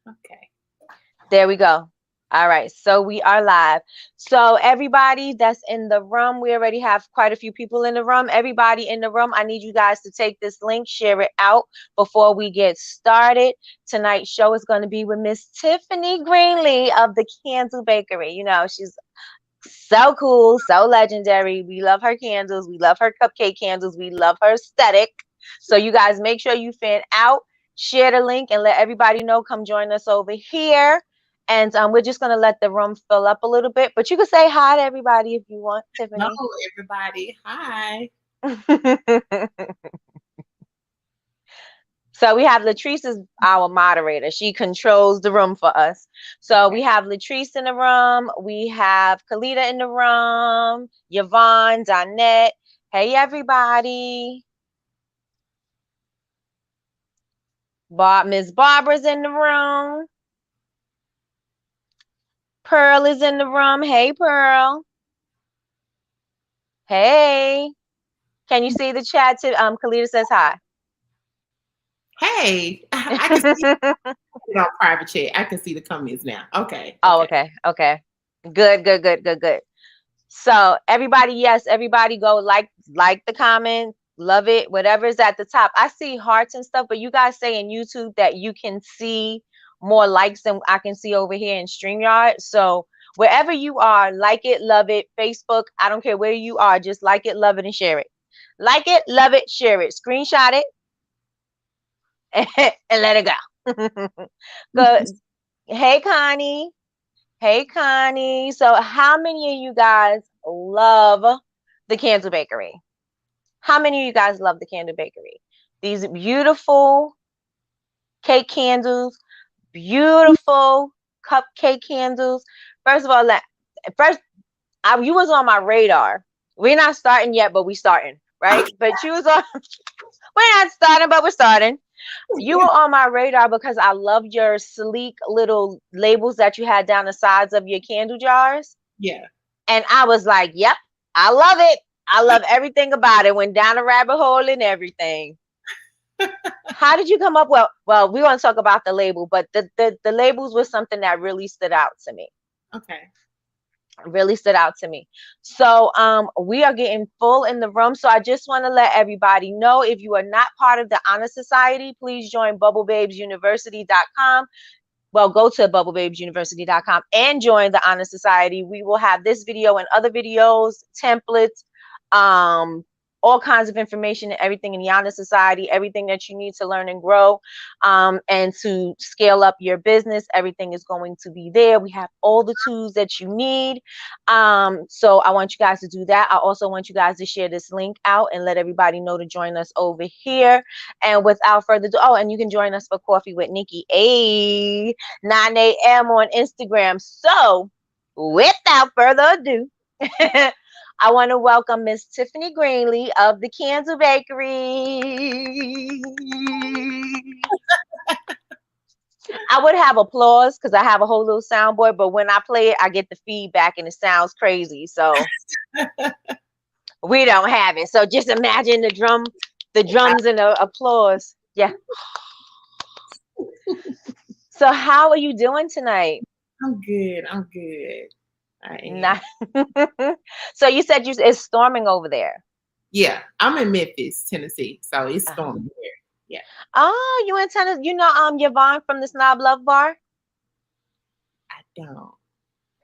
Okay. There we go. All right, so we are live. So everybody that's in the room, we already have quite a few people in the room. Everybody in the room, I need you guys to take this link, share it out before we get started. Tonight's show is going to be with Miss Tiffany Greenlee of the Candle Bakery. You know, she's so cool, so legendary. We love her candles. We love her cupcake candles. We love her aesthetic. So you guys make sure you fan out, share the link, and let everybody know. Come join us over here. And we're just going to let the room fill up a little bit. But you can say hi to everybody if you want, Hello, Tiffany. everybody. Hi. So we have Latrice as our moderator. She controls the room for us. So Okay. we have Latrice in the room. We have Kalita in the room. Yvonne, Donette. Hey, everybody. Miss Barbara's in the room. Pearl is in the room. Hey, Pearl. Hey. Can you see the chat? Kalita says hi. Hey, I can see it on private chat. I can see the comments now. Okay. Oh, Okay. okay. Okay. Good, good, good, good, good. So everybody, yes, everybody go like the comment, love it, whatever's at the top. I see hearts and stuff, but you guys say in YouTube that you can see more likes than I can see over here in StreamYard. So wherever you are, like it, love it. Facebook, I don't care where you are, just like it, love it, and share it. Like it, love it, share it. Screenshot it and let it go. Good. Hey, Connie. Hey, Connie. So, how many of you guys love the Candle Bakery? How many of you guys love the Candle Bakery? These beautiful cake candles, beautiful cupcake candles. First of all, you was on my radar. We're not starting yet, but we starting, right? But you was on. We're not starting, but we're starting. You were on my radar because I love your sleek little labels that you had down the sides of your candle jars. Yeah. And I was like, yep, I love it. I love everything about it. Went down a rabbit hole and everything. How did you come up? Well, we want to talk about the label, but the labels was something that really stood out to me. Okay. Really stood out to me. So we are getting full in the room. So I just want to let everybody know, if you are not part of the Honor Society, please join bubblebabesuniversity.com. Well, go to bubblebabesuniversity.com and join the Honor Society. We will have this video and other videos, templates, all kinds of information and everything in the Honor Society, everything that you need to learn and grow, and to scale up your business. Everything is going to be there. We have all the tools that you need. So I want you guys to do that. I also want you guys to share this link out and let everybody know to join us over here. And without further ado, and you can join us for Coffee with Nikki, 9 a.m. on Instagram. So without further ado, I want to welcome Miss Tiffany Greenlee of the Candle Bakery. I would have applause because I have a whole little soundboard, but when I play it, I get the feedback and it sounds crazy. So we don't have it. So just imagine the drums and the applause. Yeah. So how are you doing tonight? I'm good. I'm good. I am. Not. So you said it's storming over there. Yeah. I'm in Memphis, Tennessee. So it's Uh-huh. storming here. Yeah. Oh, you in Tennessee? You know, Yvonne from the Snob Love Bar. I don't.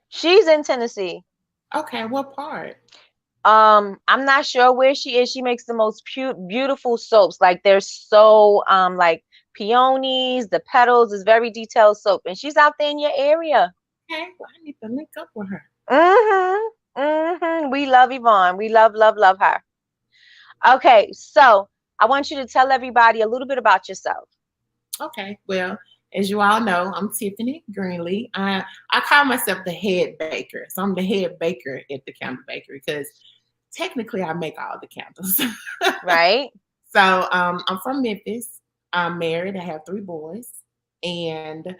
She's in Tennessee. Okay. What part? I'm not sure where she is. She makes the most beautiful soaps. Like they're so like peonies. The petals is very detailed soap, and she's out there in your area. Okay. Well, I need to link up with her. We love Yvonne. We love her. Okay, so I want you to tell everybody a little bit about yourself. Okay. Well, as you all know, I'm Tiffany Greenlee. I call myself the head baker. So I'm the head baker at the Candle Bakery because technically I make all the candles. Right? So I'm from Memphis. I'm married. I have 3 boys. And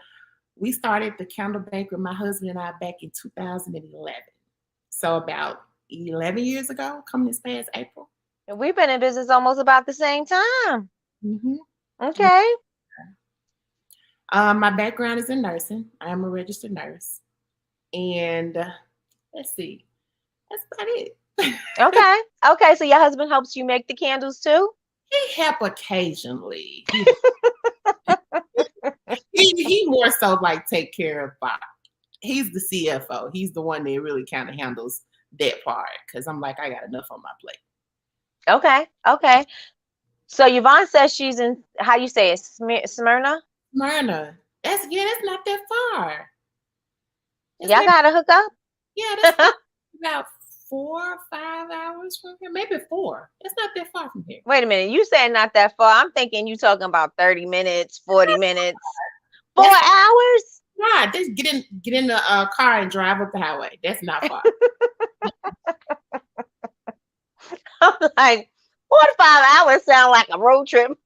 we started the Candle Bakery, my husband and I, back in 2011. So about 11 years ago, coming this past April. And we've been in business almost about the same time. Mm-hmm. Okay. My background is in nursing. I am a registered nurse. And let's see, that's about it. Okay. Okay. So your husband helps you make the candles too? He help occasionally. He more so like take care of he's the CFO. He's the one that really kind of handles that part because I'm like, I got enough on my plate. Okay. Okay. So Yvonne says she's in, how you say it, Smyrna? Smyrna. That's not that far. Y'all gotta hook up? Yeah, that's about 4 or 5 hours from here. Maybe 4. It's not that far from here. Wait a minute. You said not that far. I'm thinking you talking about 30 minutes, 40 minutes, 4 hours? Right. Just get in the car and drive up the highway. That's not far. I'm like, 4 to 5 hours sound like a road trip.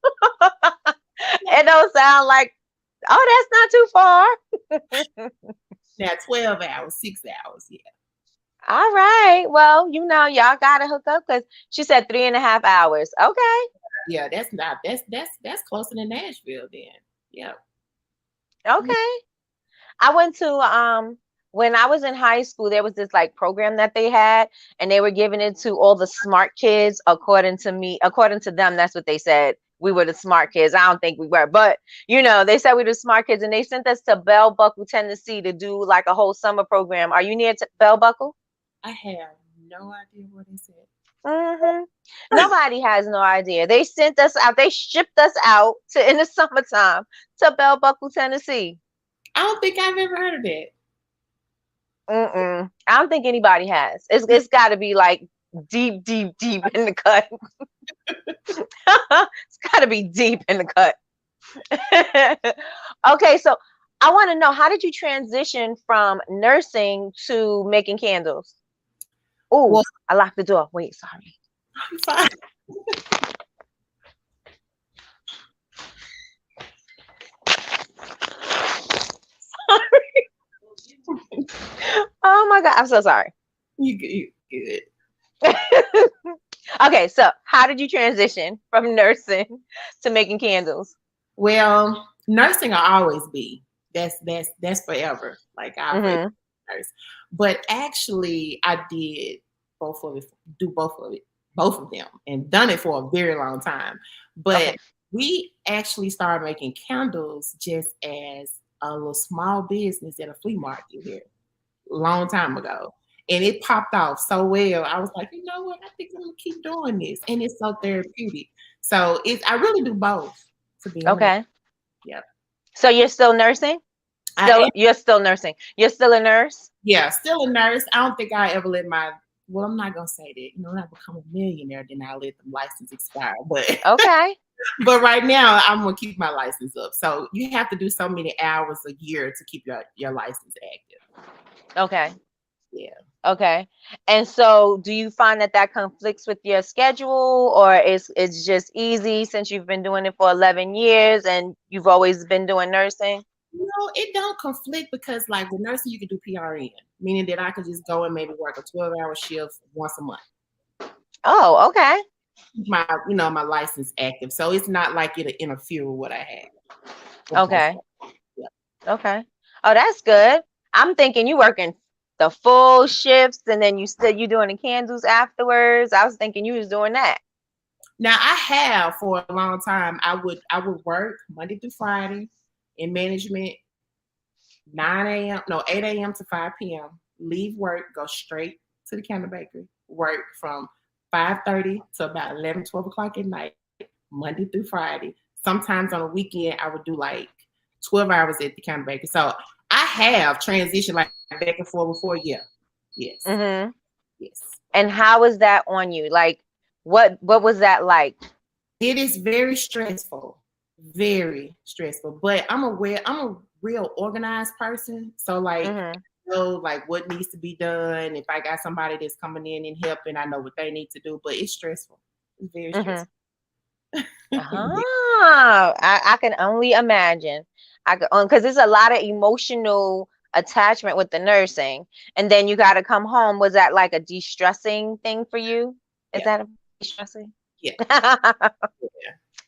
It don't sound like, oh, that's not too far. Now 12 hours, 6 hours, yeah. All right. Well, y'all gotta hook up because she said 3.5 hours. Okay. Yeah, that's closer than Nashville then. Yeah. Okay. I went to when I was in high school, there was this like program that they had, and they were giving it to all the smart kids. According to them, that's what they said. We were the smart kids. I don't think we were, but they said we were the smart kids, and they sent us to Bell Buckle, Tennessee, to do like a whole summer program. Are you near Bell Buckle? I have no idea what it said. Mm-hmm. Nobody has no idea. They sent us out. They shipped us out in the summertime to Bell Buckle, Tennessee. I don't think I've ever heard of that. I don't think anybody has. It's got to be like deep, deep, deep in the cut. It's got to be deep in the cut. Okay, so I want to know, how did you transition from nursing to making candles? Oh, well, I locked the door. Wait, sorry. I'm fine. Oh my God, I'm so sorry. You good. Okay, so how did you transition from nursing to making candles? Well, nursing will always be. That's forever. Like I'll nurse. But actually I did both of them, and done it for a very long time. But we actually started making candles just as a little small business at a flea market here a long time ago. And it popped off so well. I was like, you know what? I think I'm gonna keep doing this. And it's so therapeutic. So I really do both, to be honest. Okay. Yep. So you're still nursing? You're still nursing. You're still a nurse? Yeah, still a nurse. I don't think I ever let I'm not gonna say that. When I become a millionaire, then I'll let the license expire. But okay. But right now I'm gonna keep my license up. So you have to do so many hours a year to keep your license active. Okay. Yeah. Okay. And so do you find that conflicts with your schedule, or it's just easy since you've been doing it for 11 years and you've always been doing nursing? No, it don't conflict because like with nursing, you can do PRN, meaning that I could just go and maybe work a 12-hour shift once a month. Oh, okay. My license active. So it's not like it'll interfere with what I have. Okay. Yeah. Okay. Oh, that's good. I'm thinking you working the full shifts and then you doing the candles afterwards. I was thinking you was doing that. Now I have for a long time. I would work Monday through Friday in management, 8 a.m. to 5 p.m. Leave work, go straight to the candle bakery, work from 5:30 to about 11, 12 o'clock at night, Monday through Friday. Sometimes on a weekend, I would do like 12 hours at the candle bakery. So I have transitioned like back and forth before. Yeah. Yes. Mm-hmm. Yes. And how was that on you? Like, what was that like? It is very stressful. Very stressful. But I'm a real organized person. So like, I know like what needs to be done. If I got somebody that's coming in and helping, I know what they need to do. But it's stressful. It's very stressful. I can only imagine. Because there's a lot of emotional attachment with the nursing, and then you got to come home. Was that like a de-stressing thing for you? Is that a de-stressing? Yeah.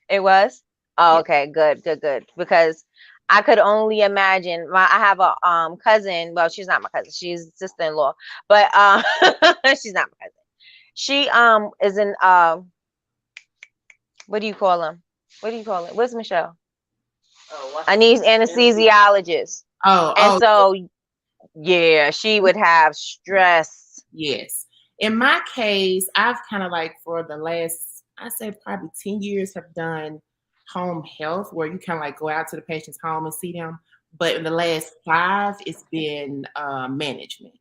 It was. Oh, okay, good. Because I could only imagine. I have a cousin. Well, she's not my cousin. She's sister-in-law, but she's not my cousin. She is in what do you call them? What do you call it? Where's Michelle? Oh, An anesthesiologist. Oh, And oh, so yeah, she would have stress. yes. In my case, I've kind of like for the last, I say probably 10 years have done home health where you kind of like go out to the patient's home and see them. But in the last 5, it's been management.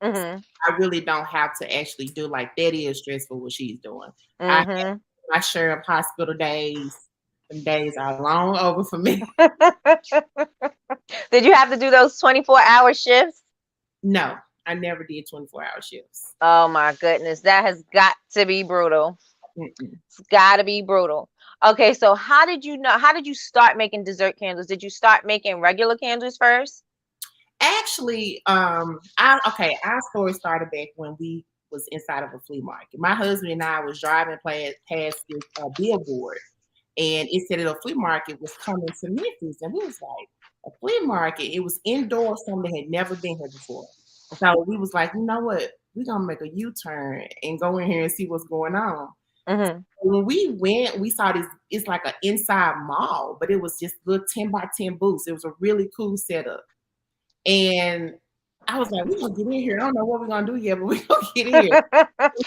Mm-hmm. I really don't have to actually do like that is stressful what she's doing. I have Mm-hmm. my share of hospital days. Some days are long over for me. Did you have to do those 24-hour shifts? No, I never did 24-hour shifts. Oh my goodness, that has got to be brutal. Mm-mm. It's got to be brutal. Okay, so how did you start making dessert candles? Did you start making regular candles first? Actually, our story started back when we was inside of a flea market. My husband and I was driving past this billboard, and it said that a flea market was coming to Memphis, and we was like, a flea market? It was indoor, something that had never been here before. So we was like, you know what? We're gonna make a U-turn and go in here and see what's going on. Mm-hmm. When we went, we saw this. It's like an inside mall, but it was just little 10 by 10 booths. It was a really cool setup. And I was like, we're gonna get in here. I don't know what we're gonna do yet, but we're gonna get in here.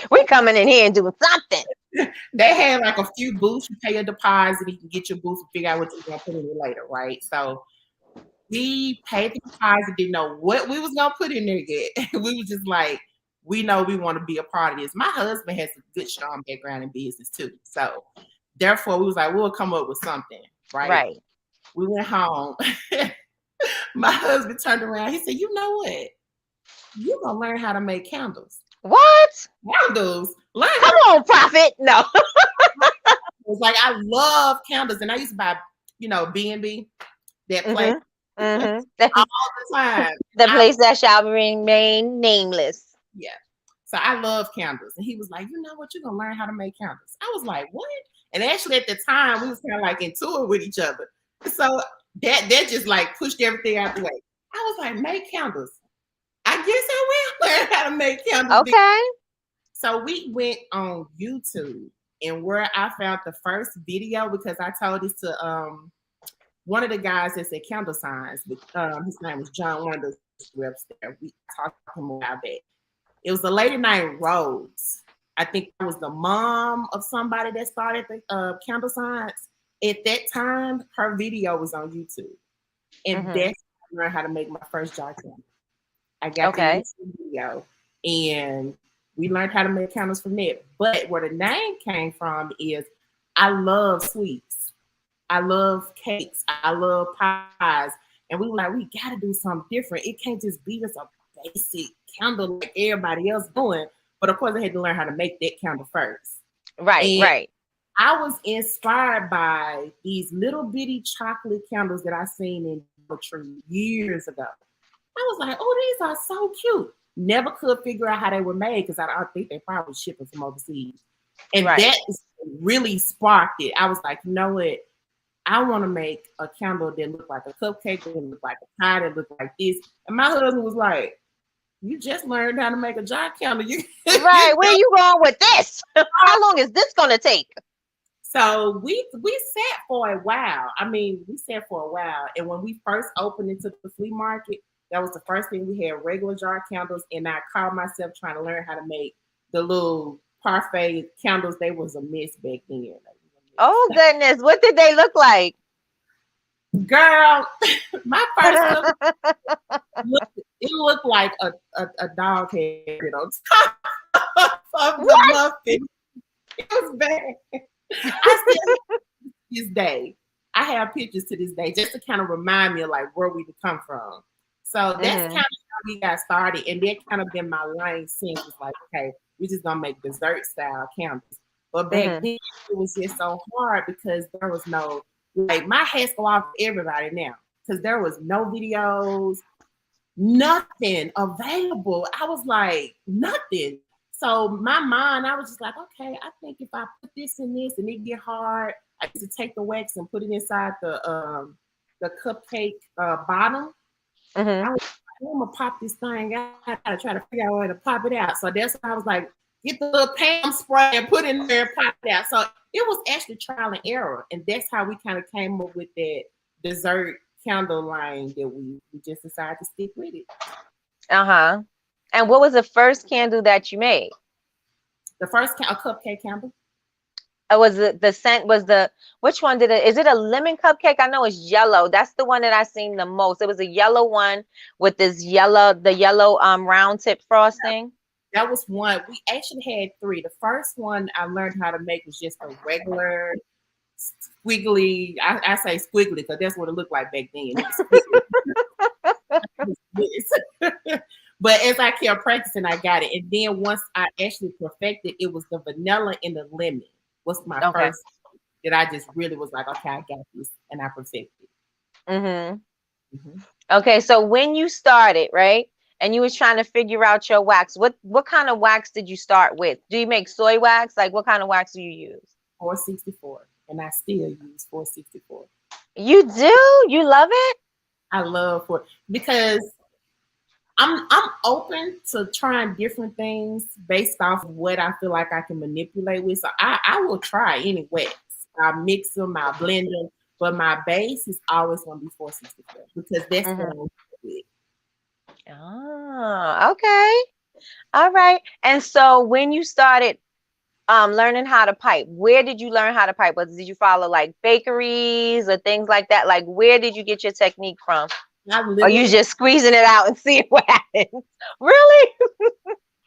We're coming in here and doing something. They had like a few booths. You pay a deposit, you can get your booth and figure out what you're gonna put in it later, right? So we paid the deposit, didn't know what we was gonna put in there yet. We was just like, we know we want to be a part of this. My husband has a good, strong background in business too. So therefore, we was like, we'll come up with something, right? Right. We went home. My husband turned around. He said, you know what? You're going to learn how to make candles. What? Candles? Learn Come on, Prophet. No. It's like, I love candles. And I used to buy, B&B, that place Mm-hmm. all the time. The place that shall remain nameless. Yeah. So I love candles. And he was like, you know what? You're going to learn how to make candles. I was like, what? And actually at the time, we was kind of like into it with each other. So that just like pushed everything out the way. I was like, make candles. I guess I will learn how to make candles. Okay. So we went on YouTube and where I found the first video, because I told this to one of the guys that said candle signs. His name was John, one of the reps there. We talked to him about that. It was a lady named Rose. I think it was the mom of somebody that started the candle signs. At that time, her video was on YouTube. And that's how I learned how to make my first jar candle. I got the YouTube video and we learned how to make candles from that. But where the name came from is I love sweets. I love cakes. I love pies. And we were like, we got to do something different. It can't just be just a basic candle like everybody else doing. But of course, I had to learn how to make that candle first. Right, right. I was inspired by these little bitty chocolate candles that I seen in the tree years ago. I was like, oh, these are so cute. Never could figure out how they were made because I don't think they probably shipping from overseas. And that really sparked it. I was like, you know what? I want to make a candle that looked like a cupcake, that looked like a pie, that looked like this. And my husband was like, you just learned how to make a jar candle. Right. Where you going with this? How long is this going to take? So we sat for a while. I mean, we sat for a while. And when we first opened into the flea market, that was the first thing. We had regular jar candles. And I called myself trying to learn how to make the little parfait candles. They was a mess back then. Oh, goodness. What did they look like? Girl, my first it looked like a dog head on top of the muffin. It was bad. I still this day. I have pictures to this day just to kind of remind me of like where we come from. So that's kind of how we got started, and that kind of been my lane since. It's like, okay, we're just gonna make dessert style candles. But back then it was just so hard because there was no like my hats go off to everybody now because there was no videos, nothing available. I was like, nothing. So my mind, I was just like, okay, I think if I put this in this and it get hard, I used to take the wax and put it inside the the cupcake bottom. Mm-hmm. I was like, I'm gonna pop this thing out. I gotta try to figure out a way to pop it out. So that's why I was like, get the little Pam spray and put it in there and pop it out. So it was actually trial and error. And that's how we kind of came up with that dessert candle line that we just decided to stick with it. Uh-huh. And what was the first candle that you made? The first a cupcake candle. Was the scent was the which one did it? Is it a lemon cupcake? I know it's yellow. That's the one that I seen the most. It was a yellow one with the yellow round tip frosting. That was one. We actually had three. The first one I learned how to make was just a regular squiggly. I say squiggly because that's what it looked like back then. But as I kept practicing, I got it. And then once I actually perfected, it was the vanilla and the lemon. Was my first that I just really was like, okay, I got this, and I perfected. Okay, so when you started, right, and you was trying to figure out your wax, what kind of wax did you start with? Do you make soy wax? Like, what kind of wax do you use? 464, and I still use 464. You do? You love it? I love it because I'm open to trying different things based off of what I feel like I can manipulate with. So I will try any wax. I mix them, I blend them, but my base is always going to be 464 because that's what I'm with. Oh, okay. All right. And so when you started learning how to pipe, where did you learn how to pipe? Did you follow like bakeries or things like that? Like, where did you get your technique from? Or you just squeezing it out and seeing what happens? Really?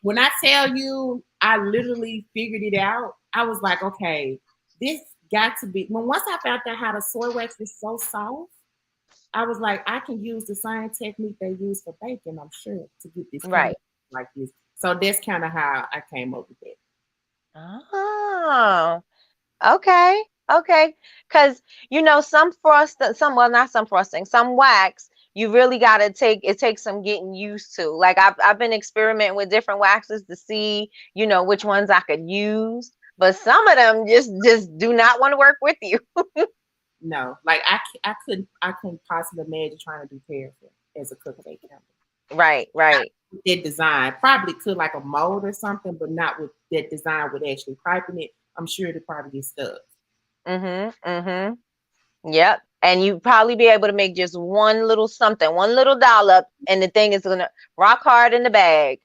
When I tell you, I literally figured it out. I was like, okay, this got to be. Once I found out how the soy wax is so soft, I was like, I can use the same technique they use for baking, I'm sure, to get this right like this. So that's kind of how I came up with it. Oh, okay. Okay. Because, some wax, you really got to takes some getting used to. Like I've been experimenting with different waxes to see, which ones I could use. But some of them just do not want to work with you. No, like I couldn't possibly imagine trying to do paraffin as a cupcake candle. Right. That design probably could like a mold or something, but not with that design with actually piping it. I'm sure it'd probably get stuck. Yep. And you probably be able to make just one little something, one little dollop, and the thing is gonna rock hard in the bag.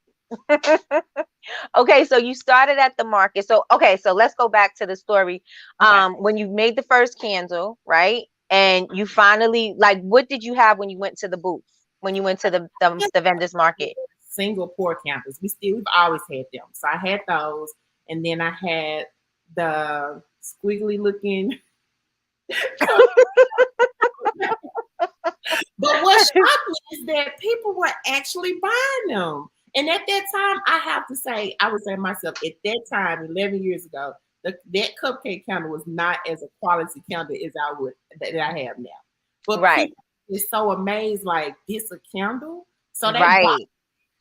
Okay, so you started at the market. So let's go back to the story. When you made the first candle, right? And you finally, like, what did you have when you went to the booth? When you went to the vendors market? Single pour candles. We've always had them. So I had those, and then I had the squiggly looking. But what shocked me is that people were actually buying them. And at that time, I have to say, I would say myself, at that time, 11 years ago, that cupcake candle was not as a quality candle as that I have now. But people are so amazed, like, this a candle? So they bought it.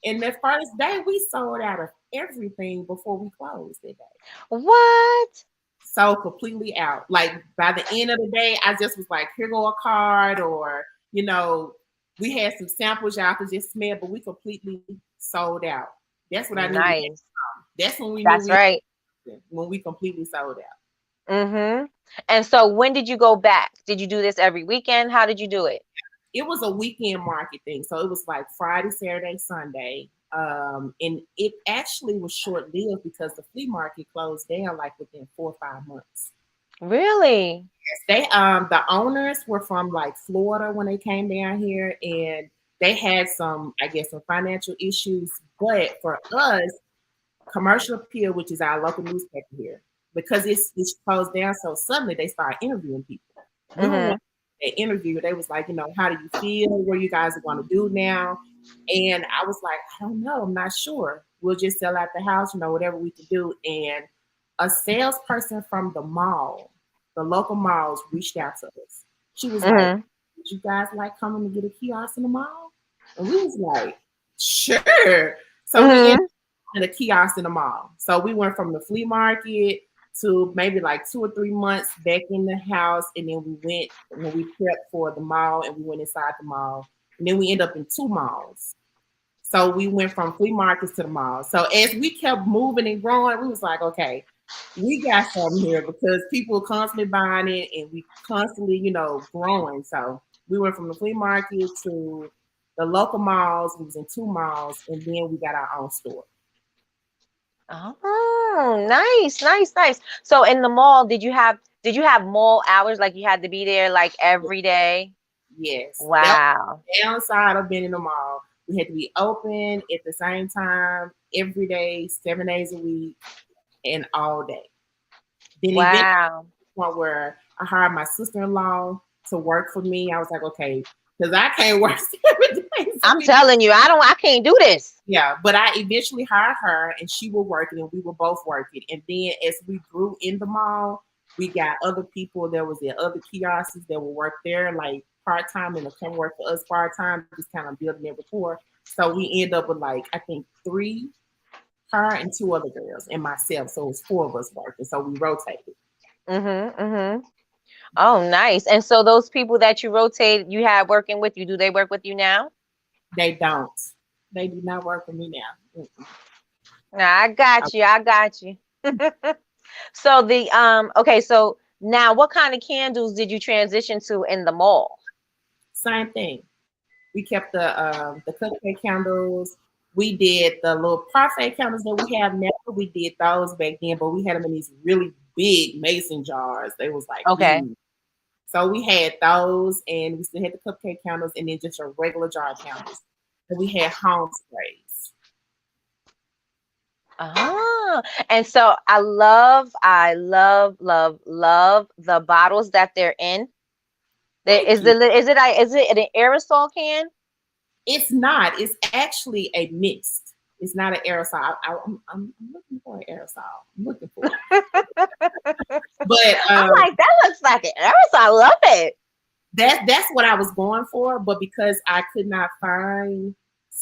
And the first day, we sold out of everything before we closed that day. What? So completely out. Like, by the end of the day, I just was like, here go a card, or, we had some samples y'all could just smell, but we completely sold out. That's what I knew. Nice. That's when we That's knew right. When we completely sold out. And so when did you go back? Did you do this every weekend? How did you do it? It was a weekend market thing. So it was like Friday, Saturday, Sunday. And it actually was short-lived because the flea market closed down like within 4 or 5 months. Really? Yes, the owners were from like Florida when they came down here, and they had some financial issues. But for us, Commercial Appeal, which is our local newspaper here, because it's closed down so suddenly, they started interviewing people. They interviewed. They was like, how do you feel? What you guys are going to do now? And I was like, I don't know. I'm not sure. We'll just sell out the house, whatever we can do. And a salesperson from the mall, the local malls, reached out to us. She was like, would you guys like coming to get a kiosk in the mall? And we was like, sure. So we ended up in a kiosk in the mall. So we went from the flea market to maybe like 2 or 3 months back in the house, and then we went when we prepped for the mall, and we went inside the mall, and then we end up in 2 malls. So we went from flea markets to the mall. So as we kept moving and growing, we was like, okay, we got something here because people are constantly buying it, and we constantly, growing. So we went from the flea market to the local malls. We was in 2 malls, and then we got our own store. Oh, nice, nice, nice. So in the mall, did you have mall hours? Like you had to be there like every day? Yes. That was Wow. the downside of being in the mall. We had to be open at the same time every day, 7 days a week, and all day. Then eventually, Wow. point where I hired my sister-in-law to work for me. I was like, okay, because I can't work 7 days a I'm week. telling you, I can't do this. Yeah, but I eventually hired her, and she was working, and we were both working. And then as we grew in the mall, we got other people. There was the other kiosks that would work there, like part time, and to come work for us part time, just kind of building their rapport. So we end up with like I think three, her and 2 other girls, and myself. So it was 4 of us working. So we rotated. Mm-hmm. Mm-hmm. Oh, nice. And so those people that you had working with you, do they work with you now? They don't. They do not work for me now. Mm-mm. Nah, I got you. I got you. So okay, so now what kind of candles did you transition to in the mall? Same thing. We kept the cupcake candles. We did the little parfait candles that we have now. We did those back then, but we had them in these really big mason jars. They was like Okay. huge. So we had those, and we still had the cupcake candles, and then just a regular jar of candles. And we had home sprays. Ah, and so I love the bottles that they're in. Thank you. Is it an aerosol can? It's not. It's actually a mist. It's not an aerosol. I'm looking for an aerosol. I'm looking for it. But I'm like, that looks like an aerosol. I love it. that's what I was going for. But because I could not find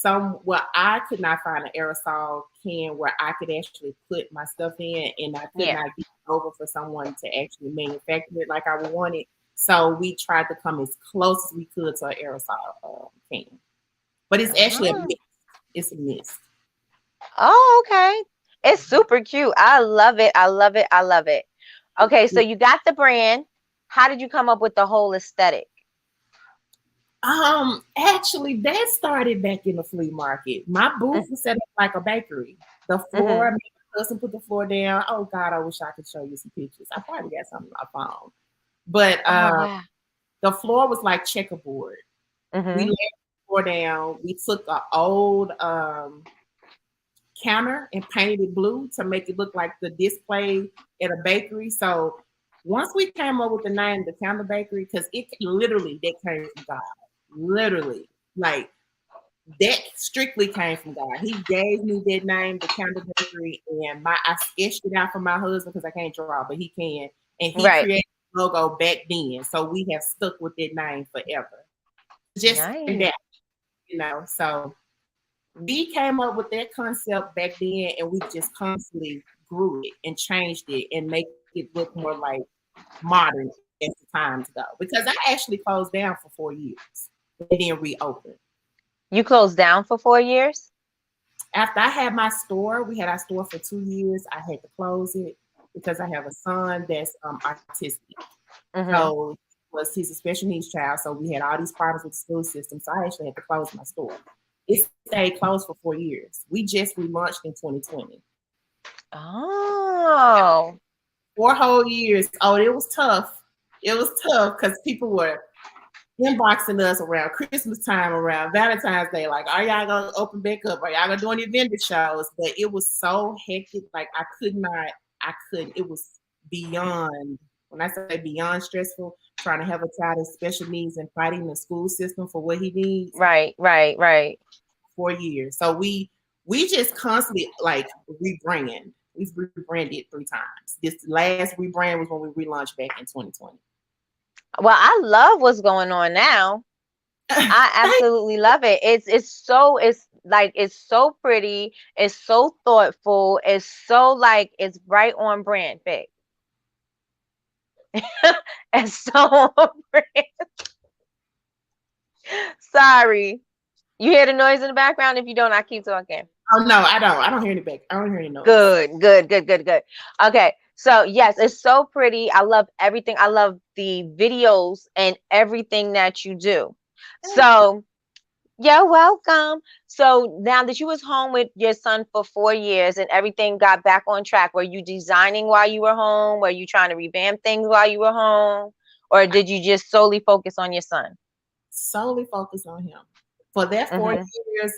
I could not find an aerosol can where I could actually put my stuff in, and I could Yeah. not get it over for someone to actually manufacture it like I would want it. So we tried to come as close as we could to an aerosol can. But it's actually a Oh, mist. It's a mist. oh, okay. It's super cute. I love it. I love it. I love it. Okay, so you got the brand. How did you come up with the whole aesthetic? Actually, that started back in the flea market. My booth was set up like a bakery. The Mm-hmm. floor, my cousin put the floor down. Oh God, I wish I could show you some pictures. I probably got something on my phone. But Oh, wow. the floor was like checkerboard. We laid Mm-hmm. the floor down. We took an old counter and painted it blue to make it look like the display at a bakery. So once we came up with the name, the Counter Bakery, because it literally that came from God. Literally, like that strictly came from God. He gave me that name, the Counter Bakery, and I sketched it out for my husband because I can't draw, but he can, and he Right. created the logo back then. So we have stuck with that name forever. Just Nice. that, So we came up with that concept back then, and we just constantly grew it and changed it and make it look more like modern as the times go. Because I actually closed down for 4 years and then reopened. You closed down for 4 years? After I had my store, we had our store for 2 years. I had to close it because I have a son that's autistic. Mm-hmm. So he's a special needs child. So we had all these problems with the school system. So I actually had to close my store. It stayed closed for 4 years. We just relaunched in 2020. Oh. 4 whole years. Oh, it was tough. It was tough because people were inboxing us around Christmas time, around Valentine's Day. Like, are y'all gonna open back up? Are y'all gonna do any vendor shows? But it was so hectic. Like I couldn't. It was beyond. When I say beyond stressful, trying to have a child with special needs and fighting the school system for what he needs. Right, right, right. 4 years. So we just constantly like rebrand. We've rebranded 3 times. This last rebrand was when we relaunched back in 2020. Well, I love what's going on now. I absolutely love it. It's so pretty. It's so thoughtful. It's so like it's right on brand, big. and so sorry. You hear the noise in the background? If you don't, I keep talking. Oh no, I don't. I don't hear any back. I don't hear any noise. Good, good, good, good, good. Okay. So yes, it's so pretty. I love everything. I love the videos and everything that you do. So you're welcome. So now that you was home with your son for 4 years and everything got back on track, were you designing while you were home? Were you trying to revamp things while you were home? Or did you just solely focus on your son? Solely focused on him. For that 4 years,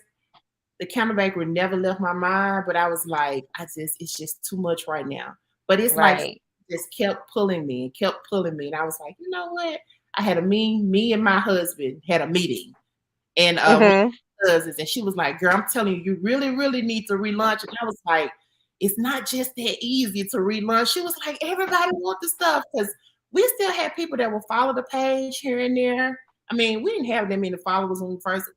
the Counter Bakery never left my mind, but I was like, it's just too much right now. But it's like Right. just kept pulling me and kept pulling me. And I was like, you know what? I had me and my husband had a meeting. And cousins, and she was like, girl, I'm telling you, you really, really need to relaunch. And I was like, it's not just that easy to relaunch. She was like, everybody want the stuff, because we still had people that will follow the page here and there. I mean, we didn't have that many followers when we first.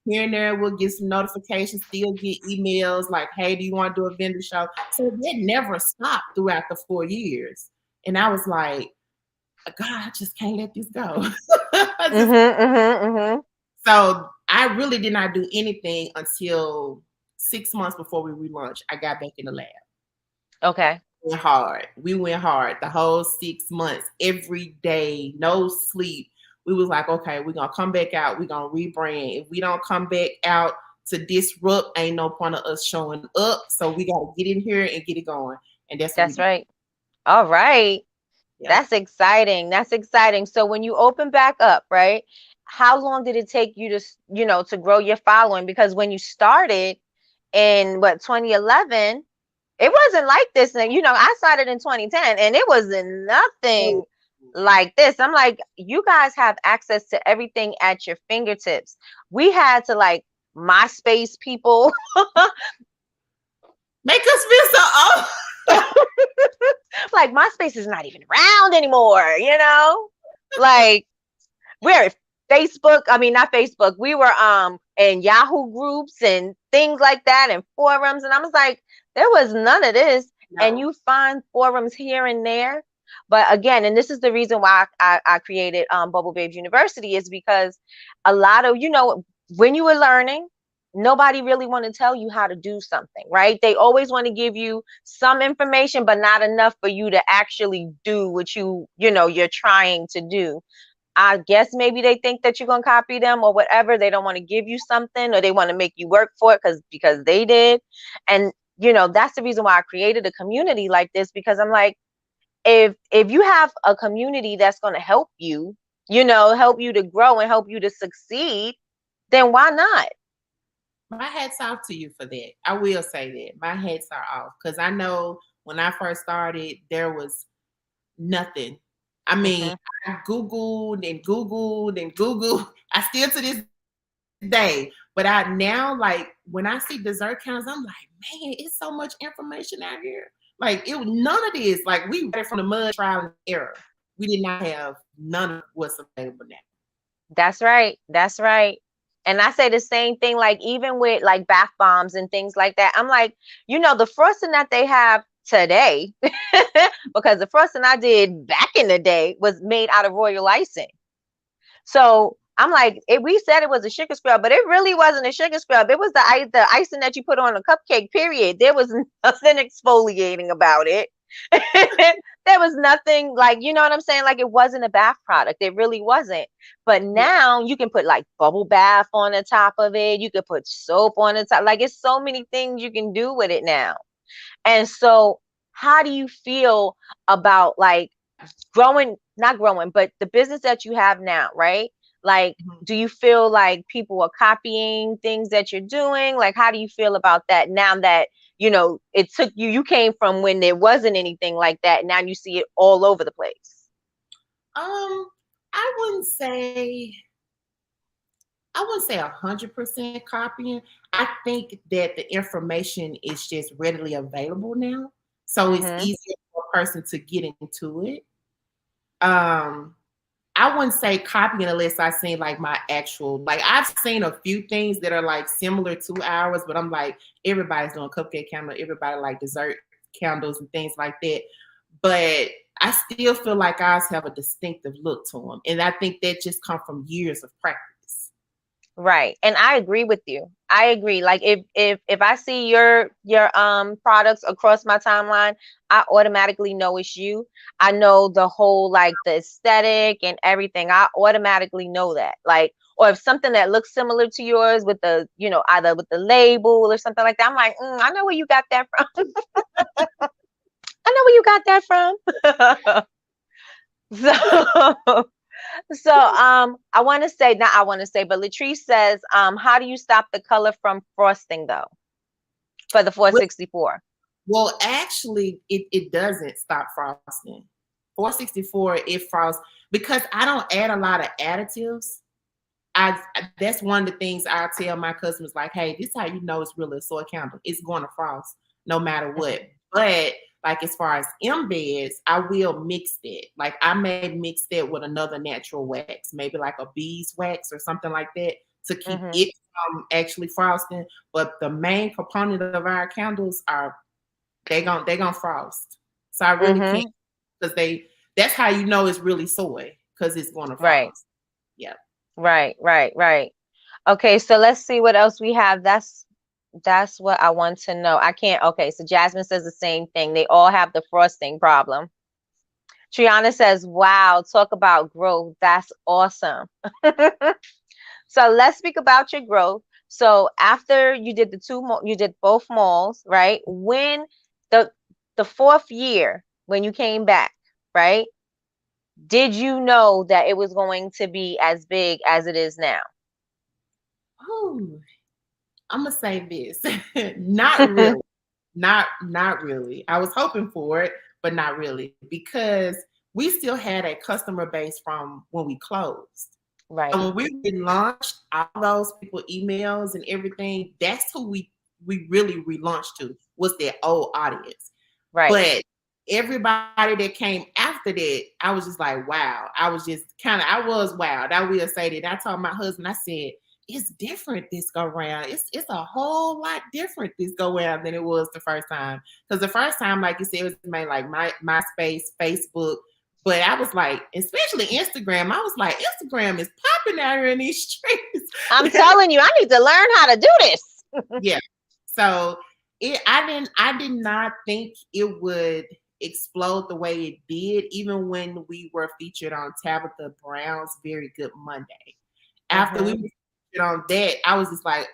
Here and there, we'll get some notifications, still get emails like, hey, do you want to do a vendor show? So that never stopped throughout the 4 years. And I was like, God, I just can't let this go. So I really did not do anything until 6 months before we relaunched. I got back in the lab. Okay. We went hard the whole 6 months, every day, no sleep. We was like, okay, we're going to come back out. We're going to rebrand. If we don't come back out to disrupt, ain't no point of us showing up. So we got to get in here and get it going. And that's right. All right. Yeah. That's exciting. That's exciting. So when you open back up, right, how long did it take you to, to grow your following? Because when you started in 2011, it wasn't like this. And, I started in 2010 and it was nothing like this. I'm like, you guys have access to everything at your fingertips. We had to MySpace people. Make us feel so old. Like MySpace is not even around anymore, we're Facebook. I mean, not Facebook. We were in Yahoo groups and things like that and forums. And I was like, there was none of this. No. And you find forums here and there. But again, and this is the reason why I created Bubble Babes University, is because a lot of, when you were learning, nobody really want to tell you how to do something, right? They always want to give you some information, but not enough for you to actually do what you're trying to do. I guess maybe they think that you're going to copy them or whatever. They don't want to give you something, or they want to make you work for it because they did. And, that's the reason why I created a community like this, because I'm like, if you have a community that's going to help you, help you to grow and help you to succeed, then why not? My hat's off to you for that. I will say that. My hats are off, because I know when I first started, there was nothing. I mean, I Googled and Googled and Googled. I still to this day, but I now, when I see dessert counters, I'm like, man, it's so much information out here. None of this. We read from the mud, trial and error. We did not have none of what's available now. That's right. That's right. And I say the same thing, even with bath bombs and things like that. I'm like, the frosting that they have today, because the frosting I did back in the day was made out of royal icing. So I'm like, we said it was a sugar scrub, but it really wasn't a sugar scrub. It was the icing that you put on a cupcake, period. There was nothing exfoliating about it. There was nothing you know what I'm saying? It wasn't a bath product. It really wasn't. But now you can put bubble bath on the top of it. You could put soap on the top. It's so many things you can do with it now. And so how do you feel about not growing, but the business that you have now, right? Do you feel like people are copying things that you're doing? How do you feel about that now that, it took you came from when there wasn't anything like that. Now you see it all over the place. I wouldn't say 100% copying. I think that the information is just readily available now. So it's easier for a person to get into it. I wouldn't say copying unless I seen my actual, I've seen a few things that are similar to ours, but I'm like, everybody's doing cupcake candle, everybody dessert candles and things like that. But I still feel like ours have a distinctive look to them, and I think that just come from years of practice. Right. And I agree with you. I agree. Like if I see your products across my timeline, I automatically know it's you. I know the whole like the aesthetic and everything. I automatically know that. Like, or if something that looks similar to yours with the, you know, either with the label or something like that, I'm like, I know where you got that from. I know where you got that from. So I want to say, not I want to say, but Latrice says, how do you stop the color from frosting though for the 464? Well, actually, it doesn't stop frosting. 464, it frosts because I don't add a lot of additives. That's one of the things I tell my customers, like, hey, this is how you know it's really a soy candle. It's going to frost no matter what. But like as far as embeds, I will mix it. Like I may mix that with another natural wax, maybe like a beeswax or something like that to keep it from actually frosting. But the main component of our candles are they gonna frost. So I really can't, because that's how you know it's really soy, because it's gonna frost. Right. Yeah. Right. Okay, so let's see what else we have. That's what I want to know. I can't. Okay, so Jasmine says the same thing. They all have the frosting problem. Triana says, wow, talk about growth. That's awesome. So let's speak about your growth. So after you did you did both malls, right? When the fourth year, when you came back, right? Did you know that it was going to be as big as it is now? Oh, I'm gonna say this. Not really. Not really. I was hoping for it, but not really, because we still had a customer base from when we closed. Right. And when we relaunched, all those people emails and everything, that's who we really relaunched to, was their old audience. Right. But everybody that came after that, I was just like, wow. I was wowed. I will say that. I told my husband, I said, it's different this go round. It's a whole lot different this go round than it was the first time. Because the first time, like you said, it was made like MySpace, Facebook. But I was like, especially Instagram, I was like, Instagram is popping out here in these streets. I'm telling you, I need to learn how to do this. Yeah. So I did not think it would explode the way it did, even when we were featured on Tabitha Brown's Very Good Monday. After we were featured on that, I was just like,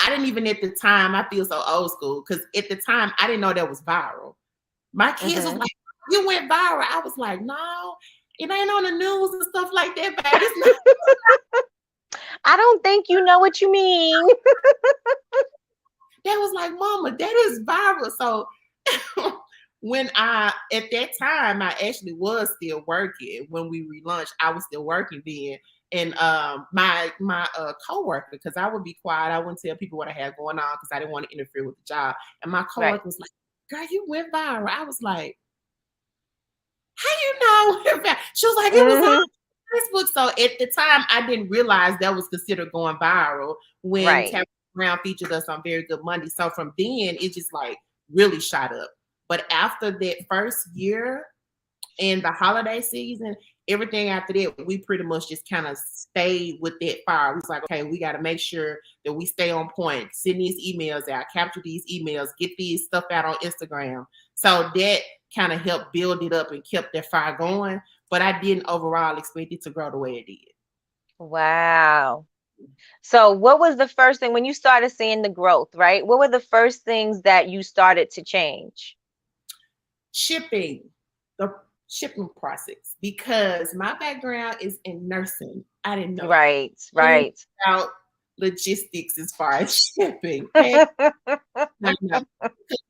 I didn't even at the time, I feel so old school, because at the time I didn't know that was viral. My kids was like, you went viral. I was like, no, it ain't on the news and stuff like that, baby. I don't think you know what you mean. That was like, mama, that is viral. So when at that time, I actually was still working. When we relaunched, I was still working then. And my coworker, because I would be quiet, I wouldn't tell people what I had going on because I didn't want to interfere with the job. And my coworker was like, girl, you went viral. I was like, how you know? She was like, it was on Facebook. So at the time, I didn't realize that was considered going viral when Tabitha Brown featured us on Very Good Monday. So from then, it just like really shot up. But after that first year in the holiday season, everything after that, we pretty much just kind of stayed with that fire. We was like, okay, we got to make sure that we stay on point, send these emails out, capture these emails, get these stuff out on Instagram. So that kind of helped build it up and kept that fire going. But I didn't overall expect it to grow the way it did. Wow. So what was the first thing when you started seeing the growth, right? What were the first things that you started to change? Shipping, the shipping process, because my background is in nursing. I didn't know right about logistics as far as shipping. Okay?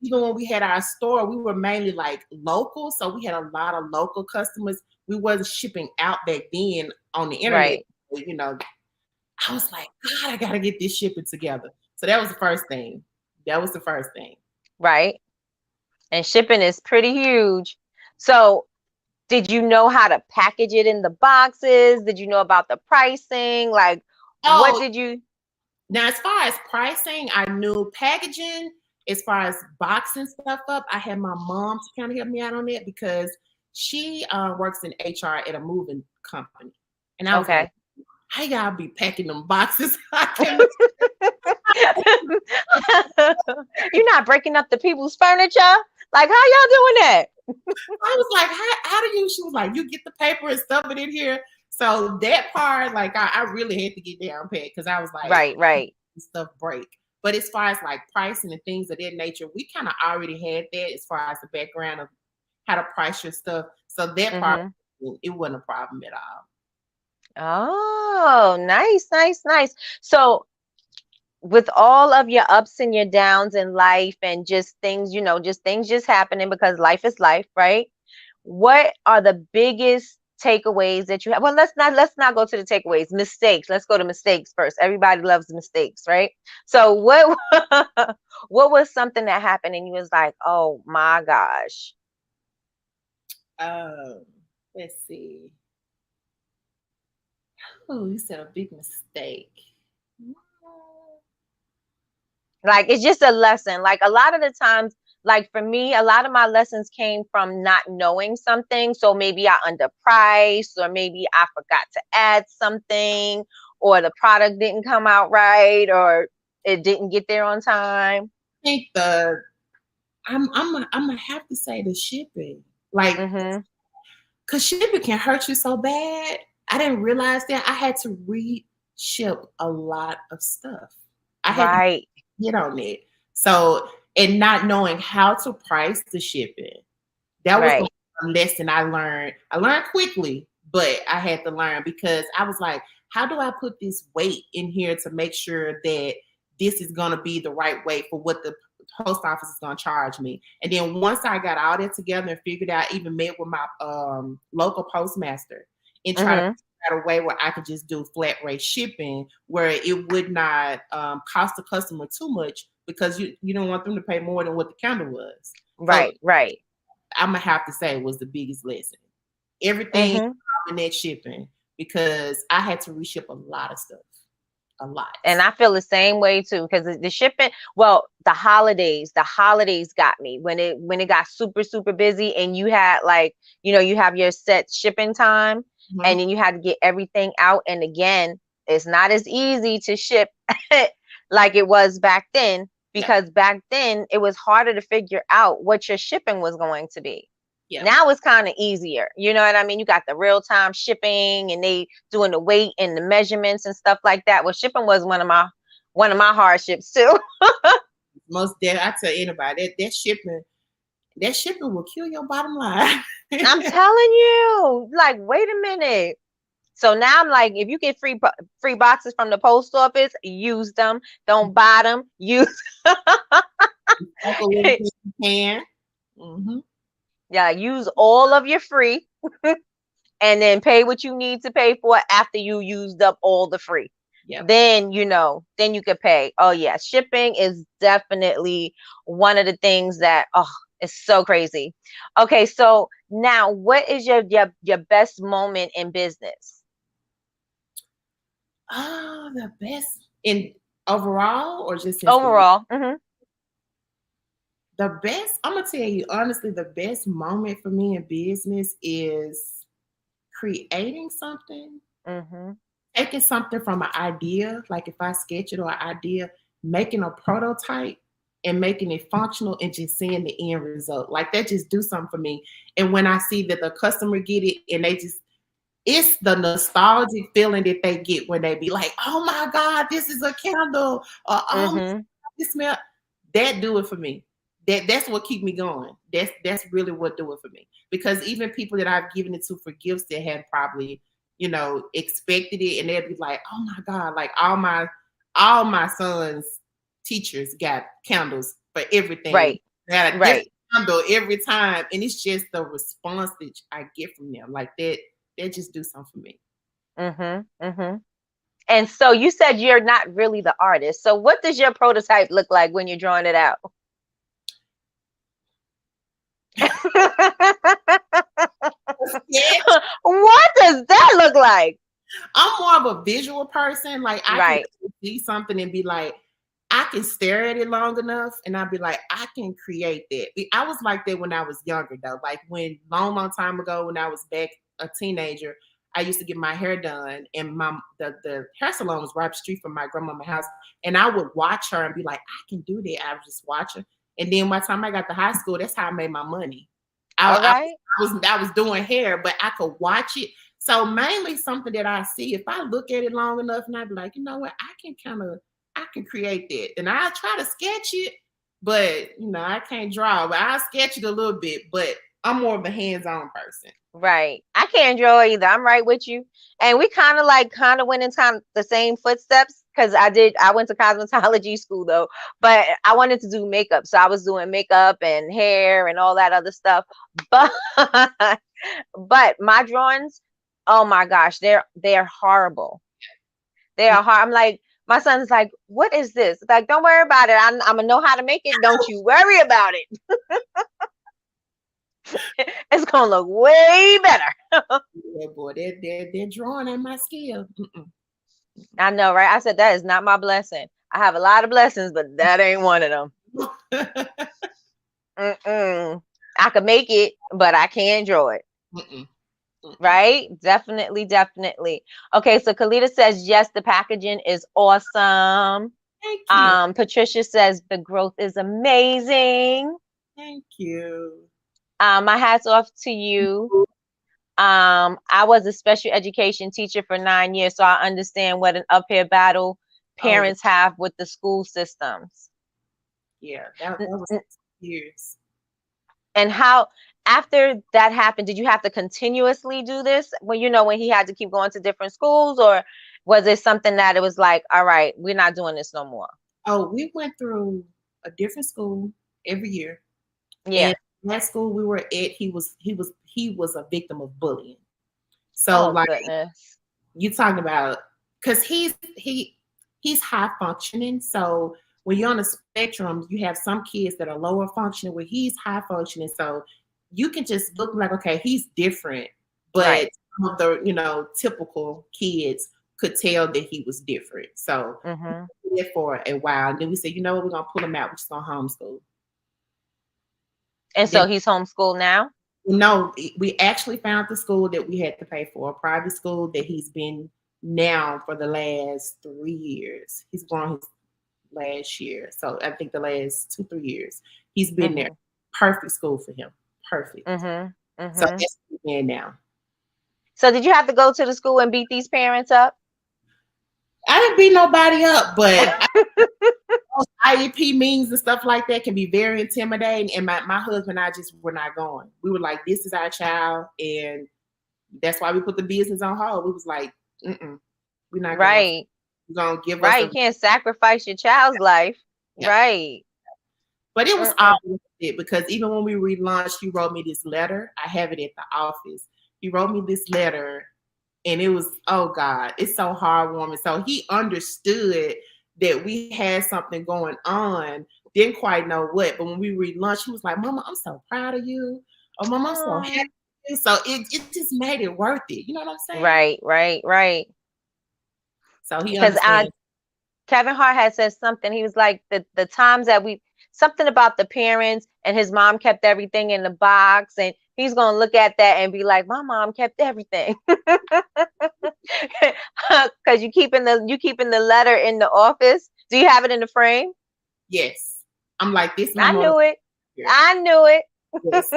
Even when we had our store, we were mainly like local, so we had a lot of local customers. We wasn't shipping out back then on the internet. You know, I was like, God, I gotta get this shipping together. So that was the first thing. Right. And shipping is pretty huge. So did you know how to package it in the boxes? Did you know about the pricing? Like, what did you? Now, as far as pricing, I knew packaging. As far as boxing stuff up, I had my mom to kind of help me out on that, because She works in HR at a moving company. And I was like, Okay. how y'all be packing them boxes? I can You're not breaking up the people's furniture? Like, how y'all doing that? I was like, how do you? She was like, you get the paper and stuff it in here. So that part, like, I really had to get down pat because I was like, Right. stuff break. But as far as like pricing and things of that nature, we kind of already had that as far as the background of how to price your stuff. So that part, it wasn't a problem at all. Oh, nice. So with all of your ups and your downs in life and just things, just things just happening because life is life, right? What are the biggest takeaways that you have? Well, let's not go to the takeaways. Mistakes. Let's go to mistakes first. Everybody loves mistakes, right? So what what was something that happened and you was like, oh my gosh? Let's see. Oh, you said a big mistake. Like, it's just a lesson. Like, a lot of the times, like for me, a lot of my lessons came from not knowing something. So maybe I underpriced, or maybe I forgot to add something, or the product didn't come out right, or it didn't get there on time. I think I'm gonna have to say the shipping. Like, because shipping can hurt you so bad. I didn't realize that I had to re-ship a lot of stuff. I had to get on it. So, and not knowing how to price the shipping, that was a lesson I learned. I learned quickly, but I had to learn because I was like, how do I put this weight in here to make sure that this is going to be the right weight for what the post office is going to charge me? And then once I got all that together and figured out, even met with my local postmaster and try to figure out a way where I could just do flat rate shipping where it would not cost the customer too much, because you don't want them to pay more than what the counter was. Right. I'm gonna have to say was the biggest lesson. Everything in that shipping, because I had to reship a lot of stuff. A lot. And I feel the same way too, because the shipping, well, the holidays got me when it got super, super busy, and you had like, you have your set shipping time, and then you had to get everything out. And again, it's not as easy to ship like it was back then, because back then it was harder to figure out what your shipping was going to be. Now it's kind of easier. You know what I mean? You got the real-time shipping, and they doing the weight and the measurements and stuff like that. Well, shipping was one of my hardships too. Most dead, I tell anybody that shipping will kill your bottom line. I'm telling you, like, wait a minute. So now I'm like, if you get free boxes from the post office, use them. Don't buy them. Use. You can. Yeah, use all of your free, and then pay what you need to pay for after you used up all the free. Then then you could pay. Oh yeah, shipping is definitely one of the things that it's so crazy. Okay, so now what is your best moment in business? The best in overall, or just overall? The best, I'm gonna tell you honestly, the best moment for me in business is creating something, taking something from an idea, like if I sketch it or an idea, making a prototype and making it functional, and just seeing the end result. Like that just do something for me. And when I see that the customer get it, and it's the nostalgic feeling that they get when they be like, oh my God, this is a candle, or oh, this smell, that do it for me. That's what keep me going. That's really what do it for me. Because even people that I've given it to for gifts that had probably, expected it, and they'd be like, oh my God, like all my sons' teachers got candles for everything. Right. They had a different candle every time. And it's just the response that I get from them. Like that just do something for me. And so you said you're not really the artist. So what does your prototype look like when you're drawing it out? What does that look like? I'm more of a visual person. Like I can see something and be like, I can stare at it long enough and I'll be like, I can create that. I was like that when I was younger though. Like when long time ago when I was back a teenager, I used to get my hair done and the hair salon was right up the street from my grandmama's house. And I would watch her and be like, I can do that. I would just watch her. And then by the time I got to high school, that's how I made my money. All right. I was doing hair, but I could watch it. So mainly something that I see, if I look at it long enough and I'd be like, you know what, I can create that. And I try to sketch it, but I can't draw, but I sketch it a little bit, but I'm more of a hands-on person. Right. I can't draw either. I'm right with you. And we kind of went in kind of the same footsteps because I went to cosmetology school though, but I wanted to do makeup. So I was doing makeup and hair and all that other stuff. But but my drawings, oh my gosh, they're horrible. They are hard. I'm like, my son's like, what is this? It's like, don't worry about it. I'm gonna know how to make it. Don't you worry about it. It's gonna look way better. Yeah, boy, they're drawing at my skill. I know, right? I said that is not my blessing. I have a lot of blessings, but that ain't one of them. I could make it, but I can't draw it. Right? Definitely, definitely. Okay, so Kalita says yes, the packaging is awesome. Thank you. Patricia says the growth is amazing. Thank you. My hat's off to you. I was a special education teacher for 9 years, so I understand what an uphill battle parents have with the school systems. Yeah, that was years. And how, after that happened, did you have to continuously do this when he had to keep going to different schools, or was it something that it was like, all right, we're not doing this no more? Oh, we went through a different school every year. Yeah. And that school we were at, he was a victim of bullying. So goodness. You talking about, because he's high functioning. So when you're on the spectrum, you have some kids that are lower functioning where he's high functioning. So you can just look like, okay, he's different. But some of the, typical kids could tell that he was different. So we did for a while. And then we said, you know what, we're going to pull him out. We're just going to homeschool. And so he's homeschooled now? No, we actually found the school that we had to pay for, a private school that he's been now for the last 3 years. He's going his last year. So I think the last 2-3 years he's been there. Perfect school for him. Perfect. So that's what we're in now. So did you have to go to the school and beat these parents up? I didn't beat nobody up, but IEP meetings and stuff like that can be very intimidating. And my husband and I just were not going. We were like, this is our child, and that's why we put the business on hold. We was like, we're not going. We're gonna give us you can't sacrifice your child's life. Yeah. Right. But it was all worth it, because even when we relaunched, he wrote me this letter. I have it at the office. He wrote me this letter, and it was, oh God, it's so heartwarming. So he understood that we had something going on, didn't quite know what, but when we relaunched, he was like, Mama, I'm so proud of you. Oh, Mama, I'm so happy. So it just made it worth it. You know what I'm saying? Right. So he understands. Kevin Hart had said something. He was like, the times that something about the parents, and his mom kept everything in the box, and he's going to look at that and be like, my mom kept everything. Because you keeping the letter in the office. Do you have it in the frame? Yes. I'm like, this. I knew it. Yes.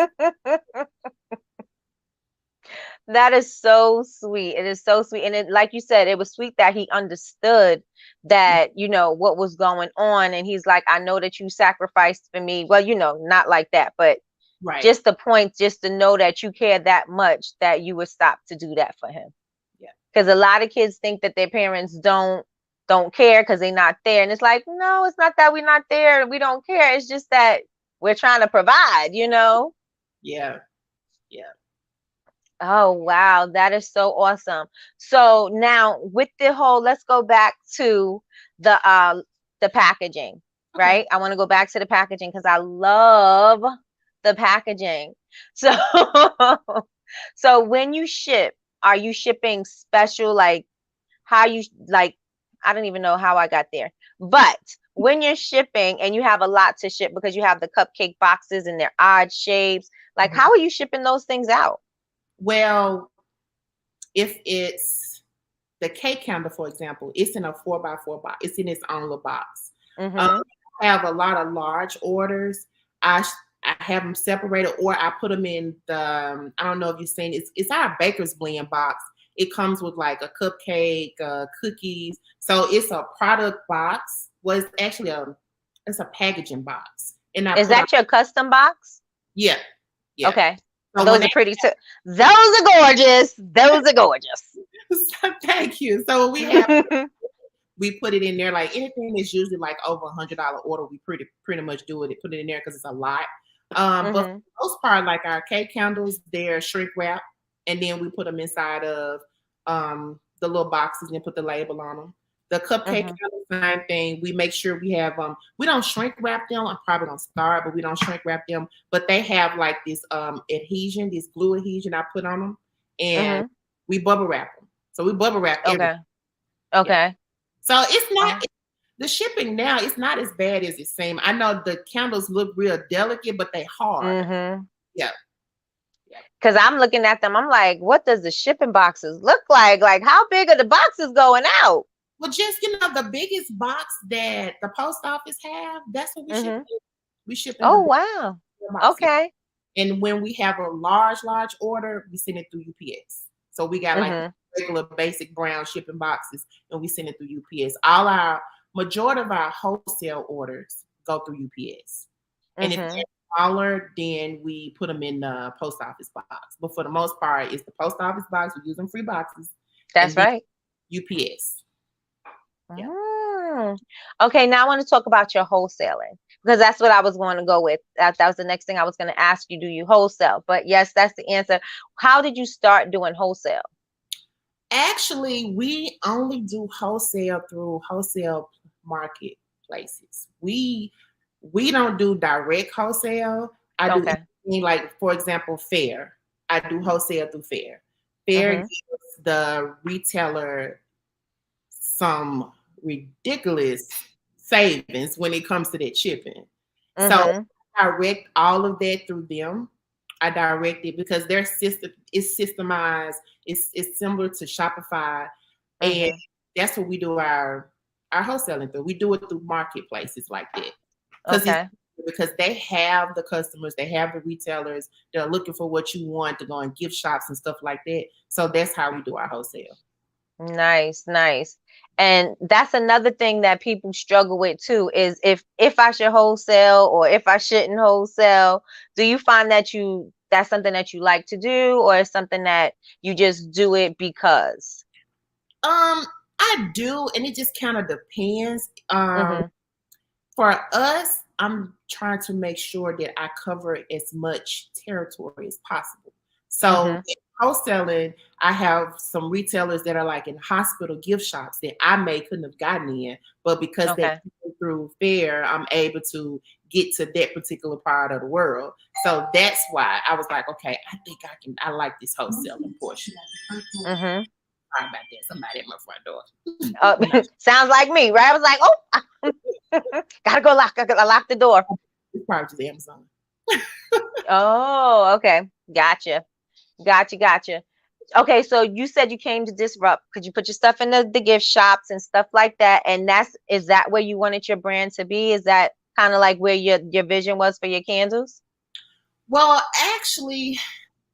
That is so sweet. It is so sweet. And it, like you said, it was sweet that he understood that, what was going on. And he's like, I know that you sacrificed for me. Well, not like that, but just the point, just to know that you care that much that you would stop to do that for him. Yeah. Because a lot of kids think that their parents don't care because they're not there. And it's like, no, it's not that we're not there. We don't care. It's just that we're trying to provide, Yeah. Yeah. Oh, wow. That is so awesome. So now with the whole, let's go back to the packaging, right? I want to go back to the packaging because I love the packaging. So, so when you ship, are you shipping special, like how you, like, I don't even know how I got there, but when you're shipping and you have a lot to ship because you have the cupcake boxes and they're odd shapes, like Mhm. how are you shipping those things out? Well, if it's the cake counter, for example, it's in a 4x4 box. It's in its own little box. Um, Mm-hmm. I have a lot of large orders. I I have them separated, or I put them in the. I don't know if you've seen it's our baker's blend box. It comes with like a cupcake, cookies. So it's a product box. Well, it's actually it's a packaging box, and I Is put on that your custom box? yeah, yeah. Okay. So when Those are pretty too. Those are gorgeous. Those are gorgeous. thank you. So we have we put it in there like anything that's usually like over $100 order. We pretty much do it. Put it in there because it's a lot. But for Mm-hmm. the most part, like our cake candles, they're shrink wrap, and then we put them inside of the little boxes and put the label on them. The cupcake Mm-hmm. candles, same thing. We make sure we have we don't shrink wrap them. I'm probably gonna start, but we don't shrink wrap them. But they have like this adhesion, this glue adhesion I put on them, and Mm-hmm. we bubble wrap them. So we bubble wrap everything. Okay. Yeah. Okay. So it's Oh. not the shipping now. It's not as bad as it seems. I know the candles look real delicate, but they hard. Mm-hmm. Yeah, yeah. Because I'm looking at them, I'm like, what does the shipping boxes look like? Like, how big are the boxes going out? Well, just the biggest box that the post office have. That's what we ship. Mm-hmm. We ship in the Oh, big wow. box. Yeah. Okay. And when we have a large order, we send it through UPS. So we got like Mm-hmm. regular basic brown shipping boxes, and we send it through UPS. All our majority of our wholesale orders go through UPS. And if Mm-hmm. they're smaller, then we put them in the post office box. But for the most part, it's the post office box. We use them free boxes, That's and then right. UPS. Yeah. Mm. Okay, now I want to talk about your wholesaling because that's what I was going to go with. That was the next thing I was going to ask you. Do you wholesale? But yes, that's the answer. How did you start doing wholesale? Actually, we only do wholesale through wholesale marketplaces. We don't do direct wholesale. I do Okay. anything like, for example, Fair. I do wholesale through Fair. Fair Mm-hmm. gives the retailer some ridiculous savings when it comes to that shipping. So Mm-hmm. I direct all of that through them. I direct it because their system is systemized. It's similar to Shopify, and Mm-hmm. that's what we do our wholesaling through. We do it through marketplaces like that Okay. because they have the customers, they have the retailers. They're looking for what you want to go in gift shops and stuff like that. So that's how we do our wholesale. Nice, nice. And that's another thing that people struggle with too is if I should wholesale or if I shouldn't wholesale. Do you find that that's something that you like to do or is something that you just do it because? I do, and it just kind of depends. Mhm. For us, I'm trying to make sure that I cover as much territory as possible. So Mhm. in wholesaling, I have some retailers that are like in hospital gift shops that I may couldn't have gotten in, but because they Okay. came through Fair, I'm able to get to that particular part of the world. So that's why I was like, okay, I think I like this wholesaling portion. Mhm. Sorry about that. Somebody at my front door. Sounds like me, right? I was like, "Oh, gotta go lock. I gotta lock the door." It's probably just Amazon. Oh, okay. Gotcha. Gotcha. Gotcha. Okay, so you said you came to disrupt. Could you put your stuff in the gift shops and stuff like that? And is that where you wanted your brand to be? Is that kind of like where your vision was for your candles? Well, actually,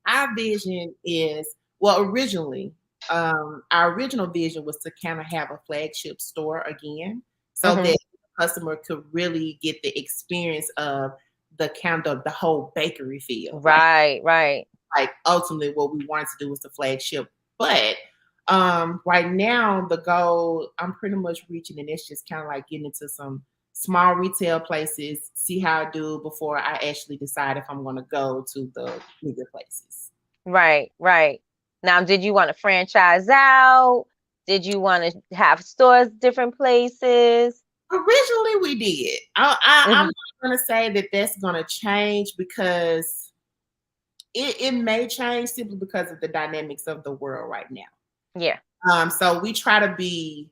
our vision is originally, our original vision was to kind of have a flagship store again, so that Mm-hmm. the customer could really get the experience of the whole bakery feel. Right, right. Like ultimately, what we wanted to do was the flagship, but right now the goal I'm pretty much reaching, and it's just kind of like getting into some small retail places, see how I do before I actually decide if I'm going to go to the bigger places. Right, right. Now, did you want to franchise out? Did you want to have stores different places? Originally, we did. I'm Hmm. not going to say that that's going to change because it may change simply because of the dynamics of the world right now. Yeah. So we try to be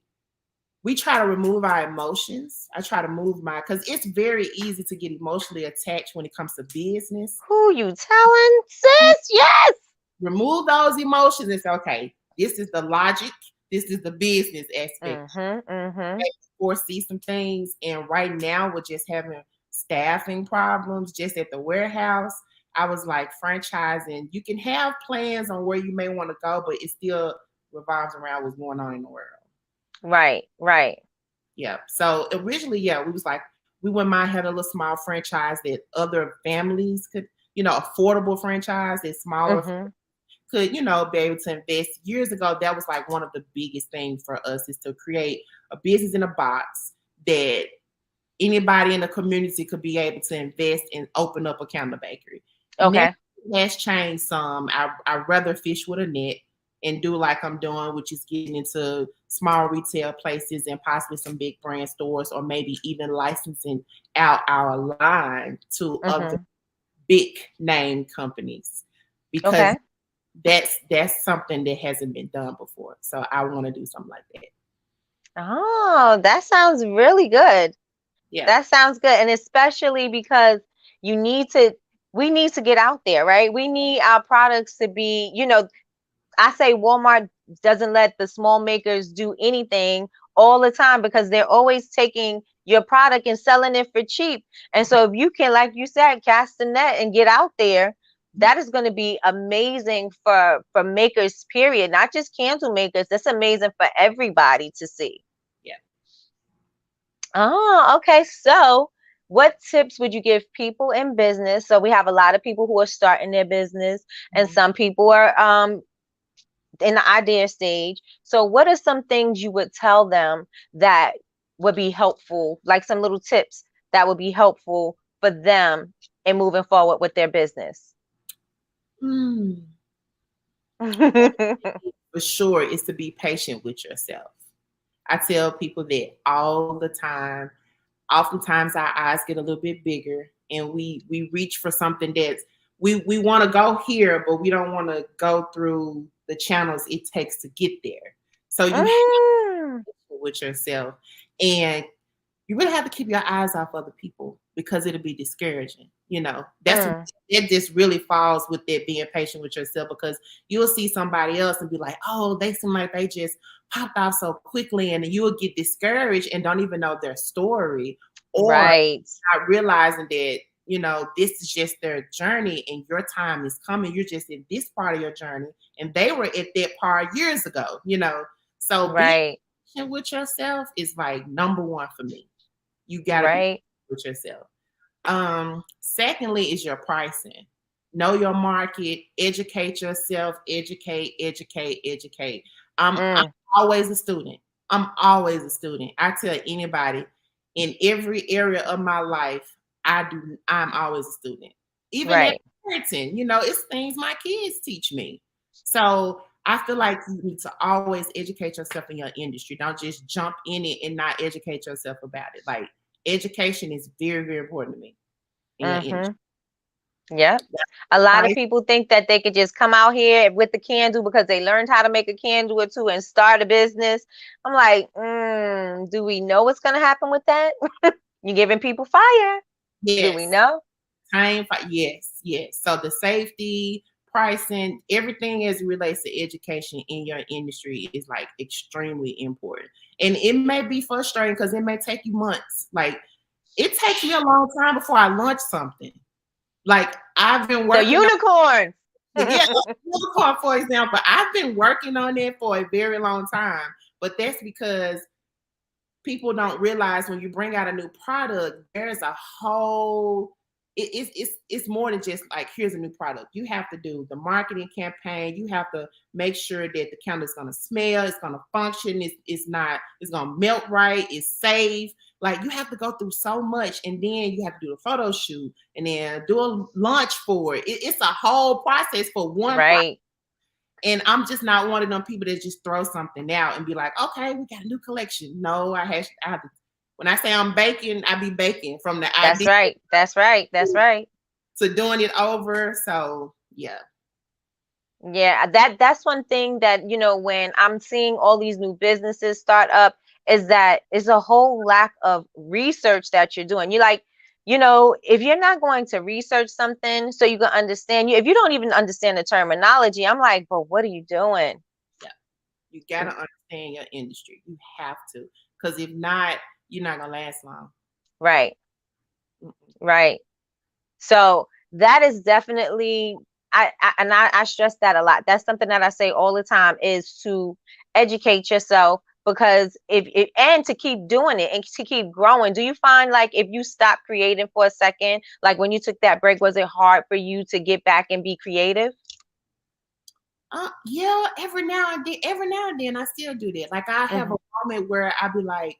we try to remove our emotions. I try to move because it's very easy to get emotionally attached when it comes to business. Who you telling, sis? Yes. Remove those emotions. It's okay. This is the logic. This is the business aspect. Foresee some things, and right now we're just having staffing problems just at the warehouse. I was like, franchising, you can have plans on where you may want to go, but it still revolves around what's going on in the world. Right, right. Yeah. So originally, yeah, we was like, we wouldn't mind having a little small franchise that other families could, affordable franchise that smaller could, be able to invest. Years ago, that was like one of the biggest things for us is to create a business in a box that anybody in the community could be able to invest and open up a counter bakery. Okay. Now it has changed some. I'd rather fish with a net and do like I'm doing, which is getting into small retail places and possibly some big brand stores, or maybe even licensing out our line to other big name companies, because that's something that hasn't been done before. So I want to do something like that. Oh, that sounds really good. Yeah. That sounds good. And especially because we need to get out there, right? We need our products to be, I say Walmart doesn't let the small makers do anything all the time because they're always taking your product and selling it for cheap. And so if you can, like you said, cast the net and get out there, that is going to be amazing for makers, period. Not just candle makers. That's amazing for everybody to see. Yeah. Oh, okay. So what tips would you give people in business? So we have a lot of people who are starting their business, and some people are in the idea stage. So what are some things you would tell them that would be helpful, like some little tips that would be helpful for them in moving forward with their business? For sure is to be patient with yourself. I tell people that all the time. Oftentimes our eyes get a little bit bigger and we reach for something that's we want to go here, but we don't want to go through the channels it takes to get there. So you have to be with yourself, and you really have to keep your eyes off other people because it'll be discouraging. It just really falls with that being patient with yourself, because you'll see somebody else and be like, oh, they seem like they just popped off so quickly, and you'll get discouraged and don't even know their story, or not realizing that this is just their journey and your time is coming. You're just in this part of your journey and they were at that part years ago. So being patient with yourself is like number one for me. You gotta be with yourself. Secondly is your pricing. Know your market, educate yourself, educate. I'm always a student. I tell anybody in every area of my life, I'm always a student. Even at parenting, it's things my kids teach me. So I feel like you need to always educate yourself in your industry. Don't just jump in it and not educate yourself about it. Like, education is very, very important to me in your industry. Yep. A lot of people think that they could just come out here with the candle because they learned how to make a candle or two and start a business. I'm like, do we know what's going to happen with that? You're giving people fire. Yes. Do we know? Yes. So the safety, pricing, everything as it relates to education in your industry is like extremely important. And it may be frustrating because it may take you months. Like, it takes me a long time before I launch something. Like, I've been working. The unicorn. Unicorn, for example. I've been working on it for a very long time. But that's because people don't realize when you bring out a new product, there's a whole it's more than just like, here's a new product. You have to do the marketing campaign. You have to make sure that the candle is going to smell, it's going to function, it's going to melt right, it's safe. Like, you have to go through so much, and then you have to do a photo shoot and then do a launch for it. It's a whole process for one product. And I'm just not one of them people that just throw something out and be like, okay, we got a new collection. No, I have to. When I say I'm baking, I be baking from the idea. That's right. To doing it over. So yeah. Yeah, that's one thing that, when I'm seeing all these new businesses start up is that it's a whole lack of research that you're doing. You like, if you're not going to research something so you can understand, if you don't even understand the terminology, I'm like, but what are you doing? Yeah. You got to understand your industry. You have to. Because if not, you're not going to last long. Right. Right. So that is definitely, I stress that a lot. That's something that I say all the time, is to educate yourself, because if and to keep doing it and to keep growing. Do you find, like, if you stop creating for a second, like when you took that break, was it hard for you to get back and be creative? Yeah, every now and then I still do that. Like, I have a moment where I be like,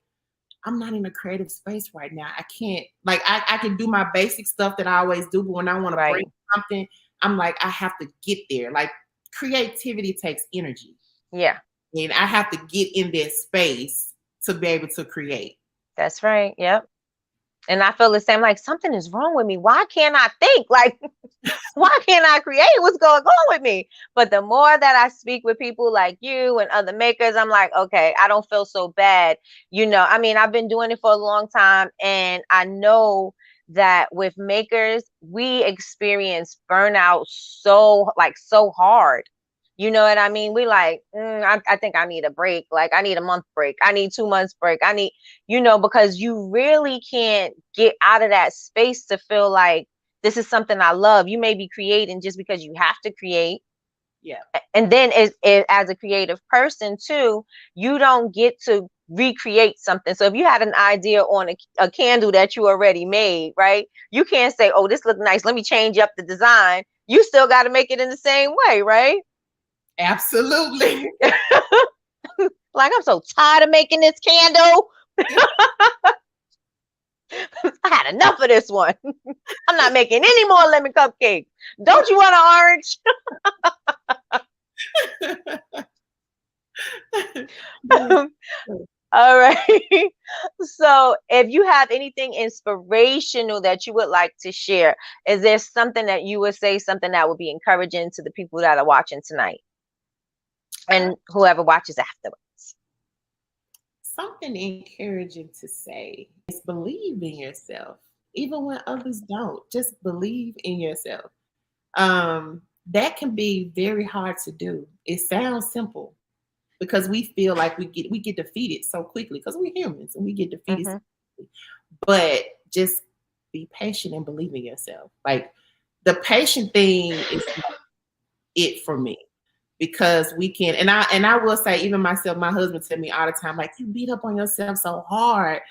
I'm not in a creative space right now. I can't, like, I can do my basic stuff that I always do, but when I want to bring something, I'm like, I have to get there. Like, creativity takes energy. Yeah. And I have to get in that space to be able to create. That's right. Yep. And I feel the same, like, something is wrong with me. Why can't I think? Like, why can't I create? What's going on with me? But the more that I speak with people like you and other makers, I'm like, okay, I don't feel so bad. I mean, I've been doing it for a long time, and I know that with makers, we experience burnout so hard. You know what I mean? We like, I think I need a break. Like, I need a month break. I need 2 months break. I need, because you really can't get out of that space to feel like this is something I love. You may be creating just because you have to create. Yeah. And then as a creative person too, you don't get to recreate something. So if you had an idea on a candle that you already made, right? You can't say, oh, this looks nice, let me change up the design. You still got to make it in the same way, right? Absolutely. Like, I'm so tired of making this candle. I had enough of this one. I'm not making any more lemon cupcakes. Don't you want an orange? All right. So if you have anything inspirational that you would like to share, is there something that you would say, something that would be encouraging to the people that are watching tonight and whoever watches afterwards? Something encouraging to say is believe in yourself, even when others don't. Just believe in yourself. That can be very hard to do. It sounds simple because we feel like we get defeated so quickly because we're humans and we get defeated so quickly. But just be patient and believe in yourself. Like, the patient thing is it for me. Because we can, and I will say, even myself, my husband tell me all the time, like, you beat up on yourself so hard,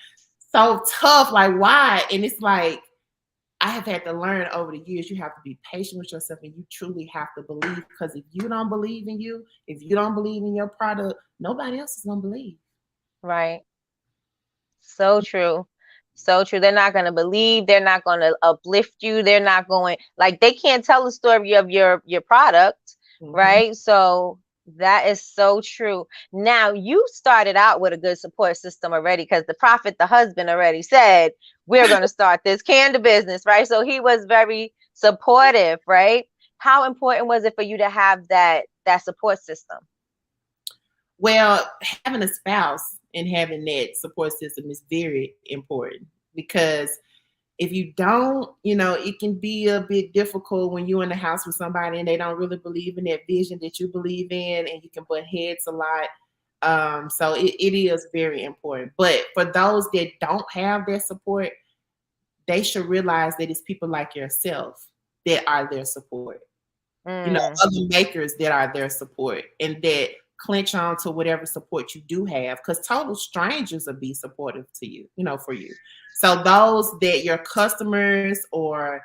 so tough, like, why? And it's like, I have had to learn over the years, you have to be patient with yourself, and you truly have to believe, because if you don't believe in you, if you don't believe in your product, nobody else is gonna believe. Right. So true. So true. They're not going to believe. They're not going to uplift you. They're not going, like, they can't tell the story of your product, right? So that is so true. Now, you started out with a good support system already, because the prophet, the husband, already said, we're going to start this candle business, right? So he was very supportive, right? How important was it for you to have that support system? Well, having a spouse and having that support system is very important, because if you don't, it can be a bit difficult when you're in the house with somebody and they don't really believe in that vision that you believe in, and you can butt heads a lot. So it is very important. But for those that don't have that support, they should realize that it's people like yourself that are their support. Other makers that are their support, and that clench on to whatever support you do have, because total strangers will be supportive to you, for you. So those that your customers or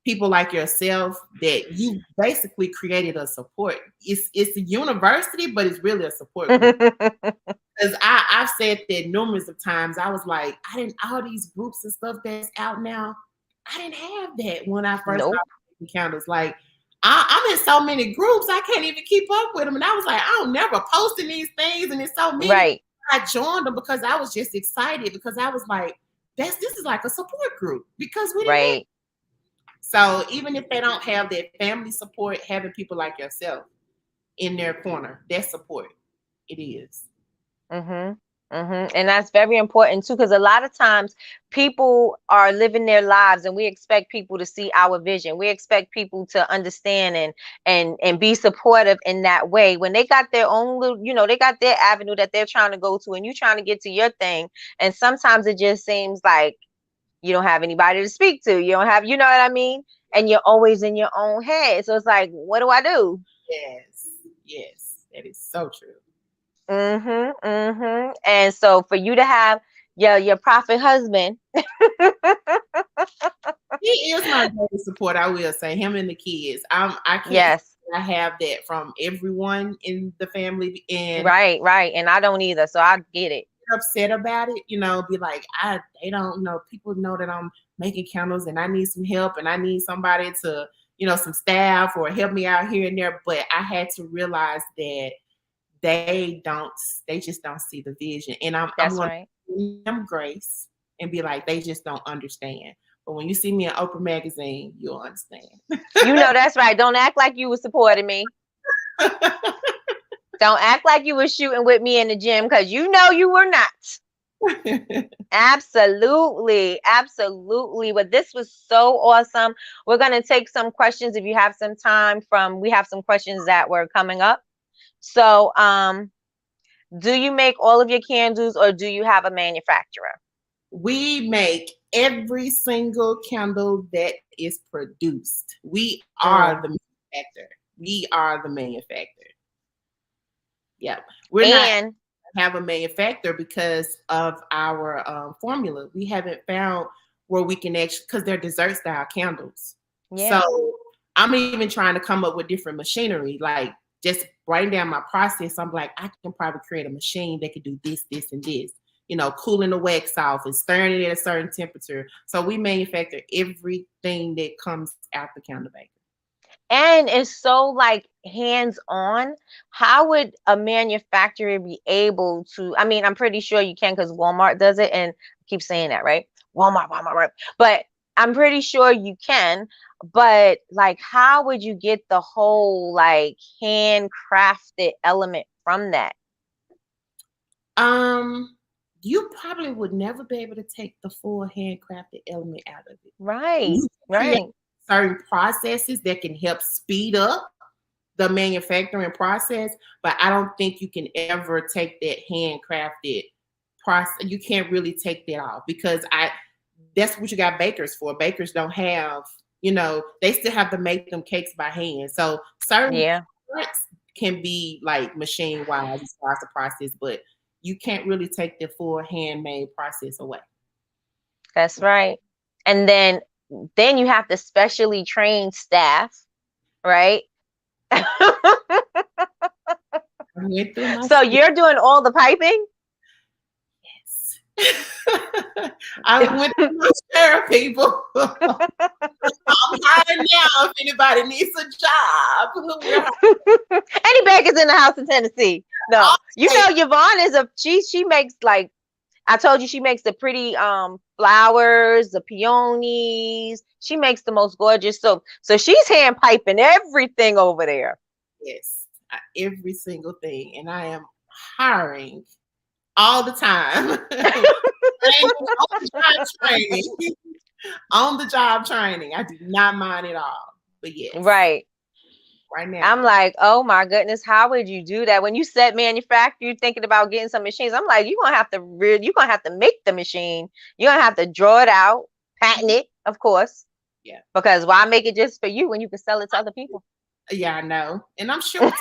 people like yourself, that you basically created a support. It's a university, but it's really a support group. Because I've said that numerous of times. I was like, all these groups and stuff that's out now, I didn't have that when I first started making candles. Like, I'm in so many groups, I can't even keep up with them. And I was like, I don't never posting these things, and it's so many. Right. I joined them because I was just excited, because I was like, this is like a support group, because we didn't have. So even if they don't have that family support, having people like yourself in their corner, that support, it is. And that's very important too, because a lot of times people are living their lives and we expect people to see our vision. We expect people to understand and be supportive in that way when they got their own little, they got their avenue that they're trying to go to and you trying to get to your thing. And sometimes it just seems like you don't have anybody to speak to. You don't have, you know what I mean? And you're always in your own head. So it's like, what do I do? Yes, that is so true. And so for you to have your prophet husband, he is my greatest support. I will say him and the kids. I can't. yes, I have that from everyone in the family, and right, and I don't either, so I get it. upset about it. Be like, they don't. People know that I'm making candles, and I need some help, and I need somebody to, some staff or help me out here and there. But I had to realize that they just don't see the vision, and I'm going to give them grace and be like, they just don't understand. But when you see me in Oprah magazine, you'll understand. That's right. Don't act like you were supporting me. Don't act like you were shooting with me in the gym, because you were not. Absolutely. But this was so awesome. We're going to take some questions if you have some time we have some questions that were coming up. So, do you make all of your candles or do you have a manufacturer? We make every single candle that is produced. We are the manufacturer. We are the manufacturer. Yeah. We're not have a manufacturer because of our formula. We haven't found where we can actually, because they're dessert style candles. Yeah. So I'm even trying to come up with different machinery, like just writing down my process. I'm like, I can probably create a machine that could do this, this, and this. Cooling the wax off and stirring it at a certain temperature. So we manufacture everything that comes out the candle baker. And it's so like hands-on. How would a manufacturer be able to? I mean, I'm pretty sure you can because Walmart does it, and I keep saying that, right? Walmart, right? But I'm pretty sure you can. But like, how would you get the whole like handcrafted element from that? You probably would never be able to take the full handcrafted element out of it. Right. Certain processes that can help speed up the manufacturing process, but I don't think you can ever take that handcrafted process. You can't really take that off because that's what you got bakers for. Bakers don't have, they still have to make them cakes by hand. So certain parts can be like machine wise as far as the process, but you can't really take the full handmade process away. That's right. And then you have to specially train staff, right? So you're doing all the piping? Yes. I went to my share of people. I'm hiring now if anybody needs a job. Any bakers in the house in Tennessee? No. Yvonne is she makes like, I told you, she makes the pretty flowers, the peonies. She makes the most gorgeous soap. So she's hand piping everything over there. Yes, every single thing. And I am hiring all the time. On the job training. I do not mind at all. But yes. Right now. I'm like, oh my goodness, how would you do that? When you said manufacture, you're thinking about getting some machines. I'm like, you're gonna have to make the machine. You're gonna have to draw it out, patent it, of course. Yeah. Because why make it just for you when you can sell it to other people? Yeah, I know. And I'm sure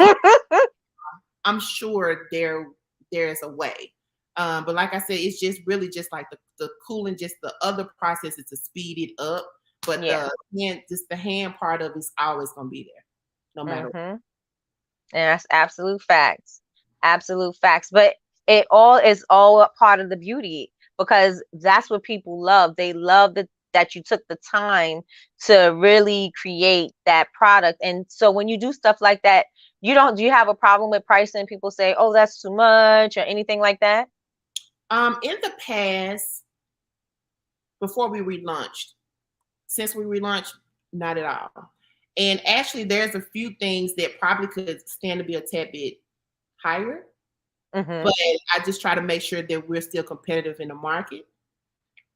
there's a way. But like I said, it's just really just like the cooling, just the other processes to speed it up. But the hand part of it's always gonna be there. No matter what. And that's absolute facts. But it all is all a part of the beauty, because that's what people love. They love that you took the time to really create that product. And so when you do stuff like that, do you have a problem with pricing? People say, oh, that's too much or anything like that? In the past, before we relaunched, since we relaunched, not at all. And actually, there's a few things that probably could stand to be a tad bit higher. Mm-hmm. but I just try to make sure that we're still competitive in the market.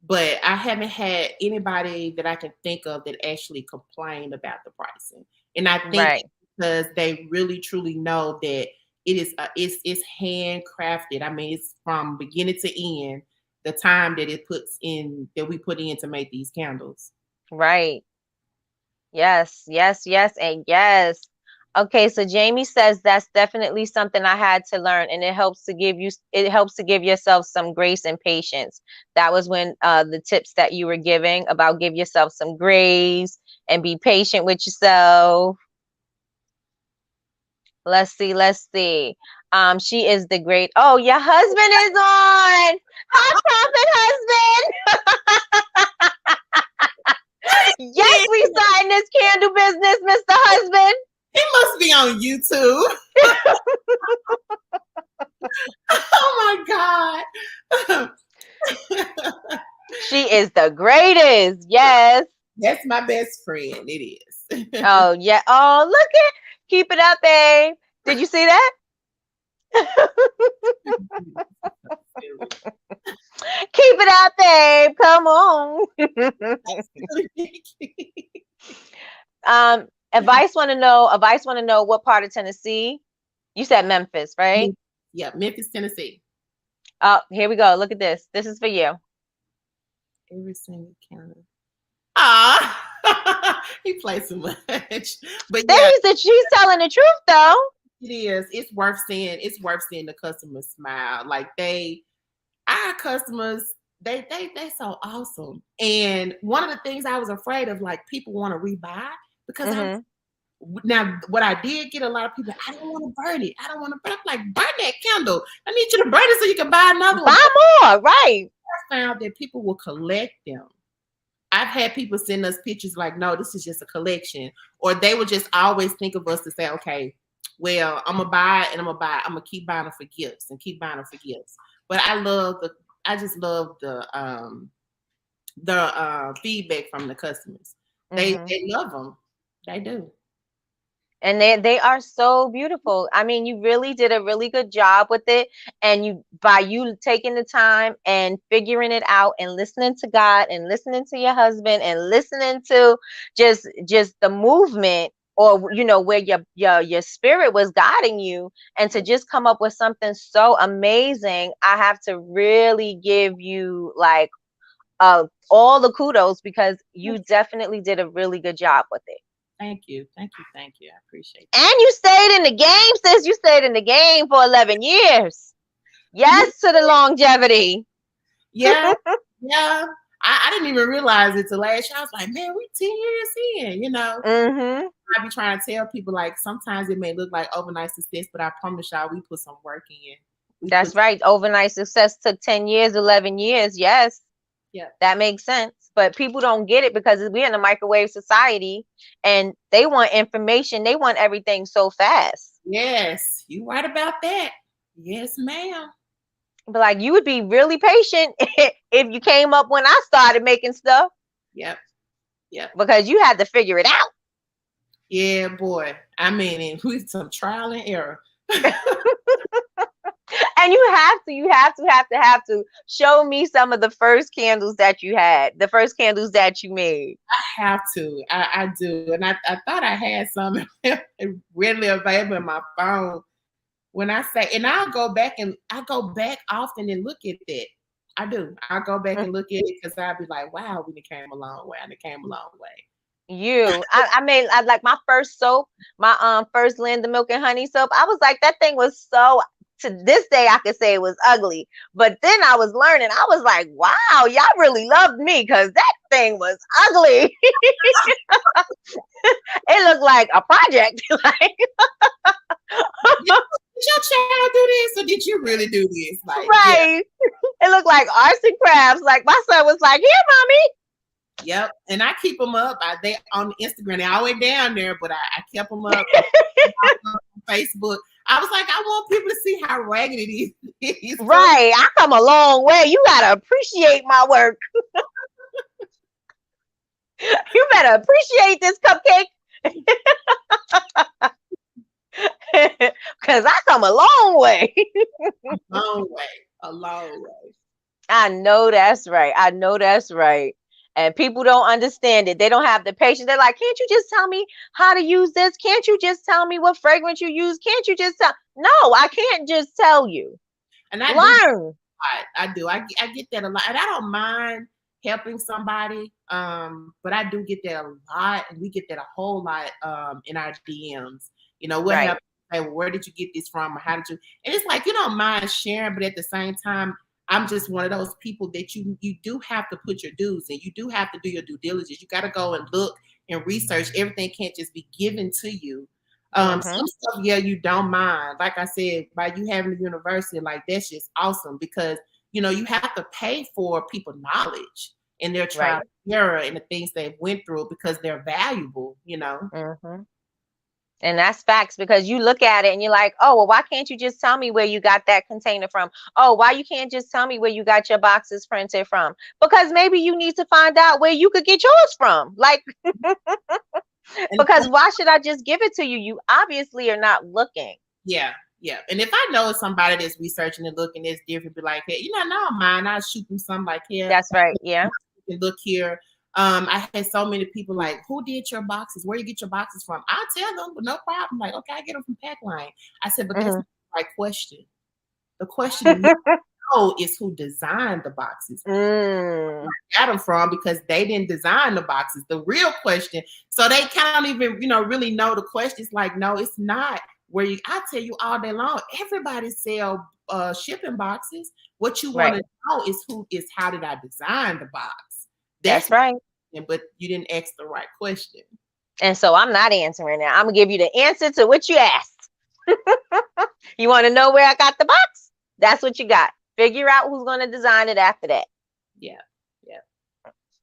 But I haven't had anybody that I can think of that actually complained about the pricing. And I think Right. because they really truly know that it's handcrafted. I mean, it's from beginning to end, the time that we put in to make these candles. Right. Yes, yes, yes, and yes. Okay, so Jamie says that's definitely something I had to learn, and it helps to give yourself some grace and patience. That was when the tips that you were giving about give yourself some grace and be patient with yourself. Let's see, let's see. She is the great. Oh, your husband is on. Hi, Prophet husband. Yes, we starting this candle business, Mr. Husband. It must be on YouTube. Oh my God. She is the greatest. Yes. That's my best friend. It is. Oh, yeah. Oh, look at. Keep it up, babe. Did you see that? Keep it up, babe. Come on. Advice want to know what part of Tennessee. You said Memphis, right? Yeah, Memphis, Tennessee. Oh, here we go. Look at this. This is for you. Every single county. Ah, he plays too much. But yeah, She's telling the truth though. it is. It's worth seeing. It's worth seeing the customers smile. Like our customers, they so awesome. And one of the things I was afraid of, like people want to rebuy because now what I did get a lot of people. I don't want to burn it. I don't want to burn. I'm like, burn that candle. I need you to burn it so you can buy another one. Buy more, right? I found that people will collect them. I've had people send us pictures like, no, this is just a collection. Or they would just always think of us to say, okay, well, I'm gonna buy it and I'm gonna keep buying them for gifts and keep buying them for gifts. But I just love the feedback from the customers. They love them. They do. And they are so beautiful. I mean, you really did a really good job with it. And by you taking the time and figuring it out and listening to God and listening to your husband and listening to just the movement, or where your spirit was guiding you, and to just come up with something so amazing, I have to really give you like all the kudos, because you definitely did a really good job with it. Thank you. I appreciate that. And you stayed in the game, sis. You stayed in the game for 11 years. Yes, to the longevity. Yeah, yeah. I didn't even realize it till last year. I was like, man, we 10 years in, I be trying to tell people, like, sometimes it may look like overnight success, but I promise y'all, we put some work in. That's right. Overnight success took 10 years, 11 years. Yes. Yeah. That makes sense. But people don't get it because we're in a microwave society and they want information. They want everything so fast. Yes, you right about that. Yes, ma'am. But like, you would be really patient if you came up when I started making stuff. Yep. Because you had to figure it out. Yeah, boy. I mean, with some trial and error. And you have to show me some of the first candles that you had, the first candles that you made. I have to. I do. And I thought I had some readily available in my phone. When I say, and I go back often and look at that. I do. I'll go back and look at it because I'll be like, wow, we came a long way. And it came a long way. I made like my first soap, my first Linda Milk and Honey soap. I was like, that thing was so, to this day I could say it was ugly. But then I was learning. I was like, wow, y'all really loved me because that thing was ugly. It looked like a project. Like, did your child do this, or did you really do this? Like, right. Yeah. It looked like arts and crafts. Like, my son was like, here, mommy. Yep. And I keep them up. They on Instagram. They're always down there, but I kept them up on Facebook. I was like, I want people to see how ragged it is. Right. I come a long way. You gotta appreciate my work. You better appreciate this cupcake. Because I come a long way. Long way, a long way. I know that's right. I know that's right. And people don't understand it. They don't have the patience. They're like, can't you just tell me how to use this? Can't you just tell me what fragrance you use? Can't you just tell? No, I can't just tell you. And I do. Learn. I do. I get that a lot, and I don't mind helping somebody. But I do get that a lot, and we get that a whole lot in our DMs. You know, we'll Right. have say, well, where did you get this from, or how did you? And it's like you don't mind sharing, but at the same time, I'm just one of those people that you do have to put your dues in. You do have to do your due diligence. You got to go and look and research. Everything can't just be given to you. Some stuff, yeah, you don't mind. Like I said, by you having the university, like that's just awesome because you know you have to pay for people knowledge and their trial and error and the things they've went through because they're valuable, you know. And that's facts because you look at it and you're like, oh, well, why can't you just tell me where you got that container from? Oh, why you can't just tell me where you got your boxes printed from? Because maybe you need to find out where you could get yours from. Like, because why should I just give it to you? You obviously are not looking. Yeah. Yeah. And if I know somebody that's researching and looking, it's different, be like, hey, you know, no, mine, I'll shoot them something like, yeah. That's right. Yeah. Look here. I had so many people like, who did your boxes? Where you get your boxes from? I'll tell them, but no problem. Like, okay, I get them from Packline. I said, but that's not the right question. The question you know is who designed the boxes. Where I got them from because they didn't design the boxes. The real question. So they can't even, you know, really know the question. It's like, no, it's not where you. I tell you all day long, everybody sell shipping boxes. What you want to know is how did I design the box? That's right. But you didn't ask the right question. And so I'm not answering that. I'm going to give you the answer to what you asked. You want to know where I got the box? That's what you got. Figure out who's going to design it after that. Yeah. Yeah.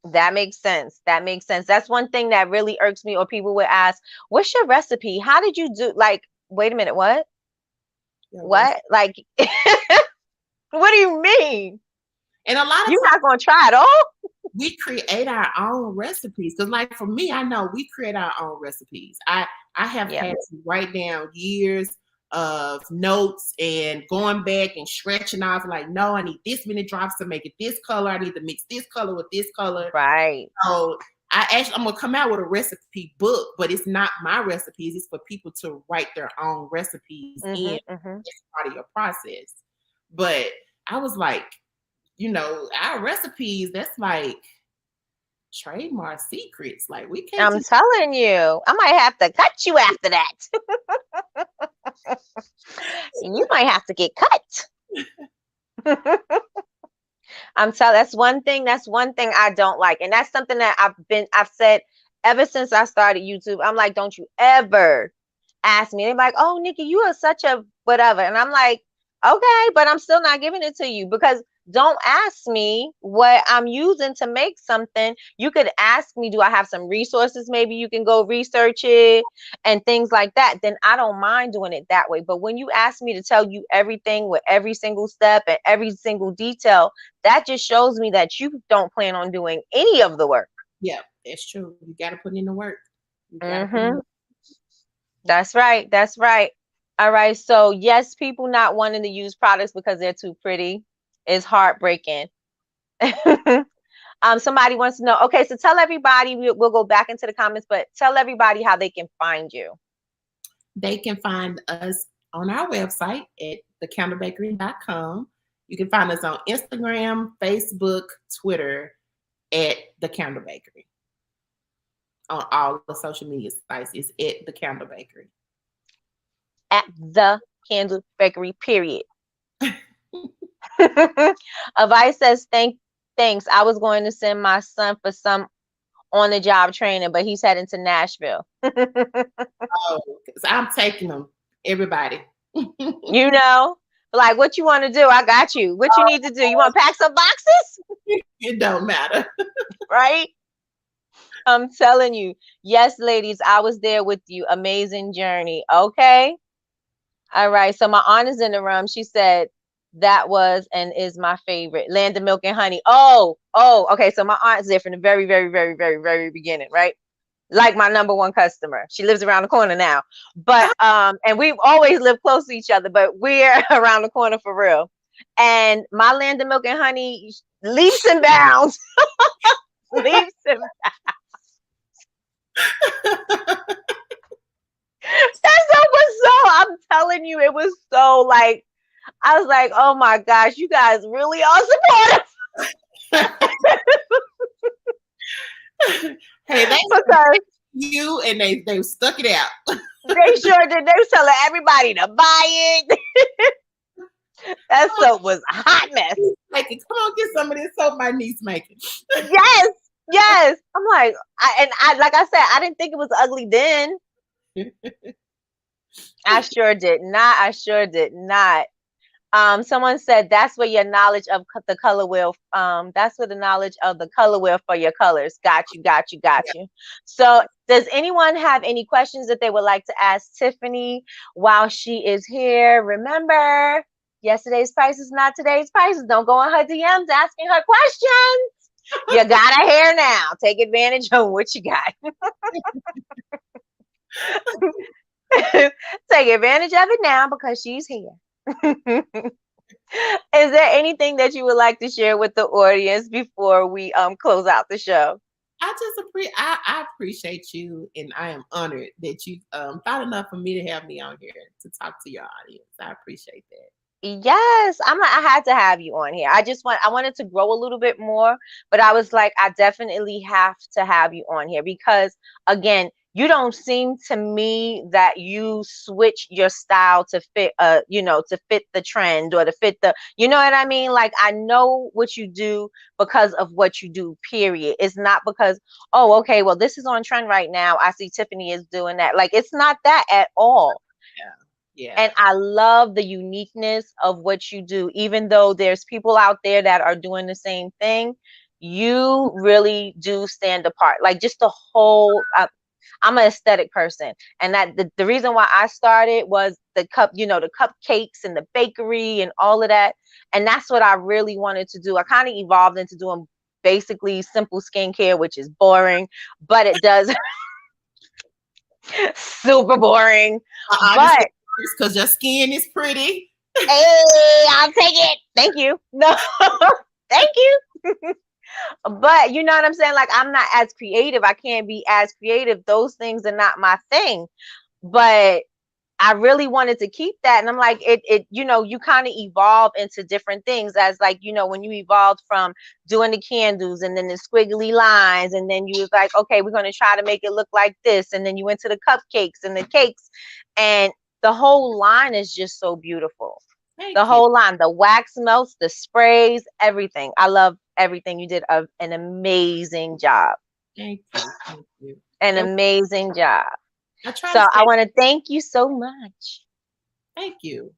That makes sense. That makes sense. That's one thing that really irks me, or people would ask, what's your recipe? How did you do? Like, wait a minute. What? Yeah, what? Like, what do you mean? And a lot of you're not going to try it all? We create our own recipes. Because like for me, I know we create our own recipes. I have had to write down years of notes and going back and stretching off like, no, I need this many drops to make it this color. I need to mix this color with this color. Right. So I'm going to come out with a recipe book, but it's not my recipes. It's for people to write their own recipes in. It's part of your process. But I was like, you know, our recipes, that's like trademark secrets. Like we can't. I'm telling you, I might have to cut you after that. You might have to get cut. I'm telling. That's one thing I don't like, and that's something that I've said ever since I started YouTube. I'm like, don't you ever ask me. They're like, oh, Nikki, you are such a whatever, and I'm like, okay, but I'm still not giving it to you because. Don't ask me what I'm using to make something. You could ask me, do I have some resources? Maybe you can go research it and things like that. Then I don't mind doing it that way. But when you ask me to tell you everything with every single step and every single detail, that just shows me that you don't plan on doing any of the work. Yeah, that's true. You got to put in the work. That's right. That's right. All right. So yes, people not wanting to use products because they're too pretty. Is heartbreaking. Somebody wants to know. Okay, so tell everybody. We'll go back into the comments, but tell everybody how they can find you. They can find us on our website at thecounterbakery.com. You can find us on Instagram, Facebook, Twitter at The Counter Bakery. On all the social media sites, it's at The Counter Bakery. At The Candle Bakery, period. Avice says, thanks. I was going to send my son for some on-the-job training, but he's heading to Nashville. Oh, I'm taking them, everybody. You know, like what you want to do, I got you. What you need to do? You want to pack some boxes? It don't matter. Right? I'm telling you. Yes, ladies, I was there with you. Amazing journey. Okay. All right. So my aunt is in the room. She said, that was and is my favorite. Land of Milk and Honey. Oh, okay. So my aunt's there from the very, very, very, very, very beginning, right? like my number one customer. She lives around the corner now. But and we've always lived close to each other, but we're around the corner for real. And my Land of Milk and Honey leaps and bounds. Leaps and that stuff was so, I'm telling you, it was so like, I was like, oh my gosh, you guys really are supportive. Hey, they Because you and they stuck it out. they sure did. They was telling everybody to buy it. That soap was a hot mess. Like, come on, get some of this soap my niece making. Yes, yes. I'm like, I like I said, I didn't think it was ugly then. I sure did not. I sure did not. Someone said that's where your knowledge of the color wheel. That's where the knowledge of the color wheel for your colors. Got you. Got you. Got you. So, does anyone have any questions that they would like to ask Tiffany while she is here? Remember, yesterday's price is not today's prices. Don't go on her DMs asking her questions. You got a hair now. Take advantage of what you got. Take advantage of it now because she's here. Is there anything that you would like to share with the audience before we close out the show? I appreciate you, and I am honored that you thought enough for me to have me on here to talk to your audience. I appreciate that. Yes, I had to have you on here. I wanted to grow a little bit more, but I was like, I definitely have to have you on here because again, you don't seem to me that you switch your style to fit to fit the trend or to fit the, you know what I mean? Like I know what you do because of what you do, period. It's not because, oh, okay, well, this is on trend right now. I see Tiffany is doing that. Like it's not that at all. Yeah. Yeah. And I love the uniqueness of what you do, even though there's people out there that are doing the same thing. You really do stand apart. Like just the whole, I'm an aesthetic person. And that the reason why I started was the the cupcakes and the bakery and all of that. And that's what I really wanted to do. I kind of evolved into doing basically simple skincare, which is boring, but it does super boring. But because your skin is pretty. Hey, I'll take it. Thank you. No, thank you. But you know what I'm saying? Like, I'm not as creative. I can't be as creative. Those things are not my thing. But I really wanted to keep that. And I'm like, you kind of evolve into different things as like, when you evolved from doing the candles and then the squiggly lines. And then you was like, okay, we're going to try to make it look like this. And then you went to the cupcakes and the cakes. And the whole line is just so beautiful. The whole line, the wax melts, the sprays, everything. I love everything. You did an amazing job. Thank you. Thank you. An amazing job. I want to thank you so much. Thank you.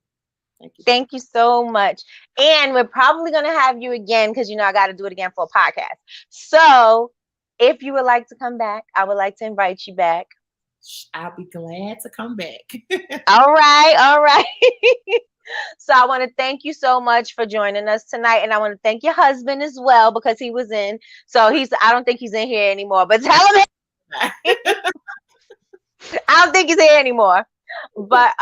Thank you. Thank you so much. And we're probably going to have you again because, I got to do it again for a podcast. So if you would like to come back, I would like to invite you back. I'll be glad to come back. All right. All right. So I want to thank you so much for joining us tonight. And I want to thank your husband as well because he was in. So I don't think he's in here anymore, but tell him. I don't think he's here anymore. But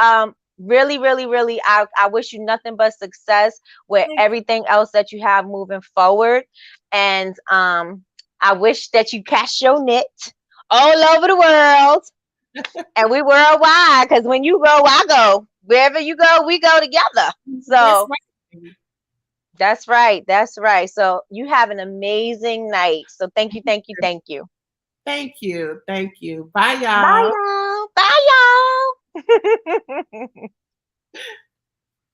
really, really, really, I wish you nothing but success with everything else that you have moving forward. And I wish that you cash your net all over the world. And we worldwide, because when you go, I go. Wherever you go, we go together. So that's right. That's right. So you have an amazing night. So thank you, thank you, thank you. Thank you. Thank you. Bye, y'all. Bye, y'all. Bye, y'all.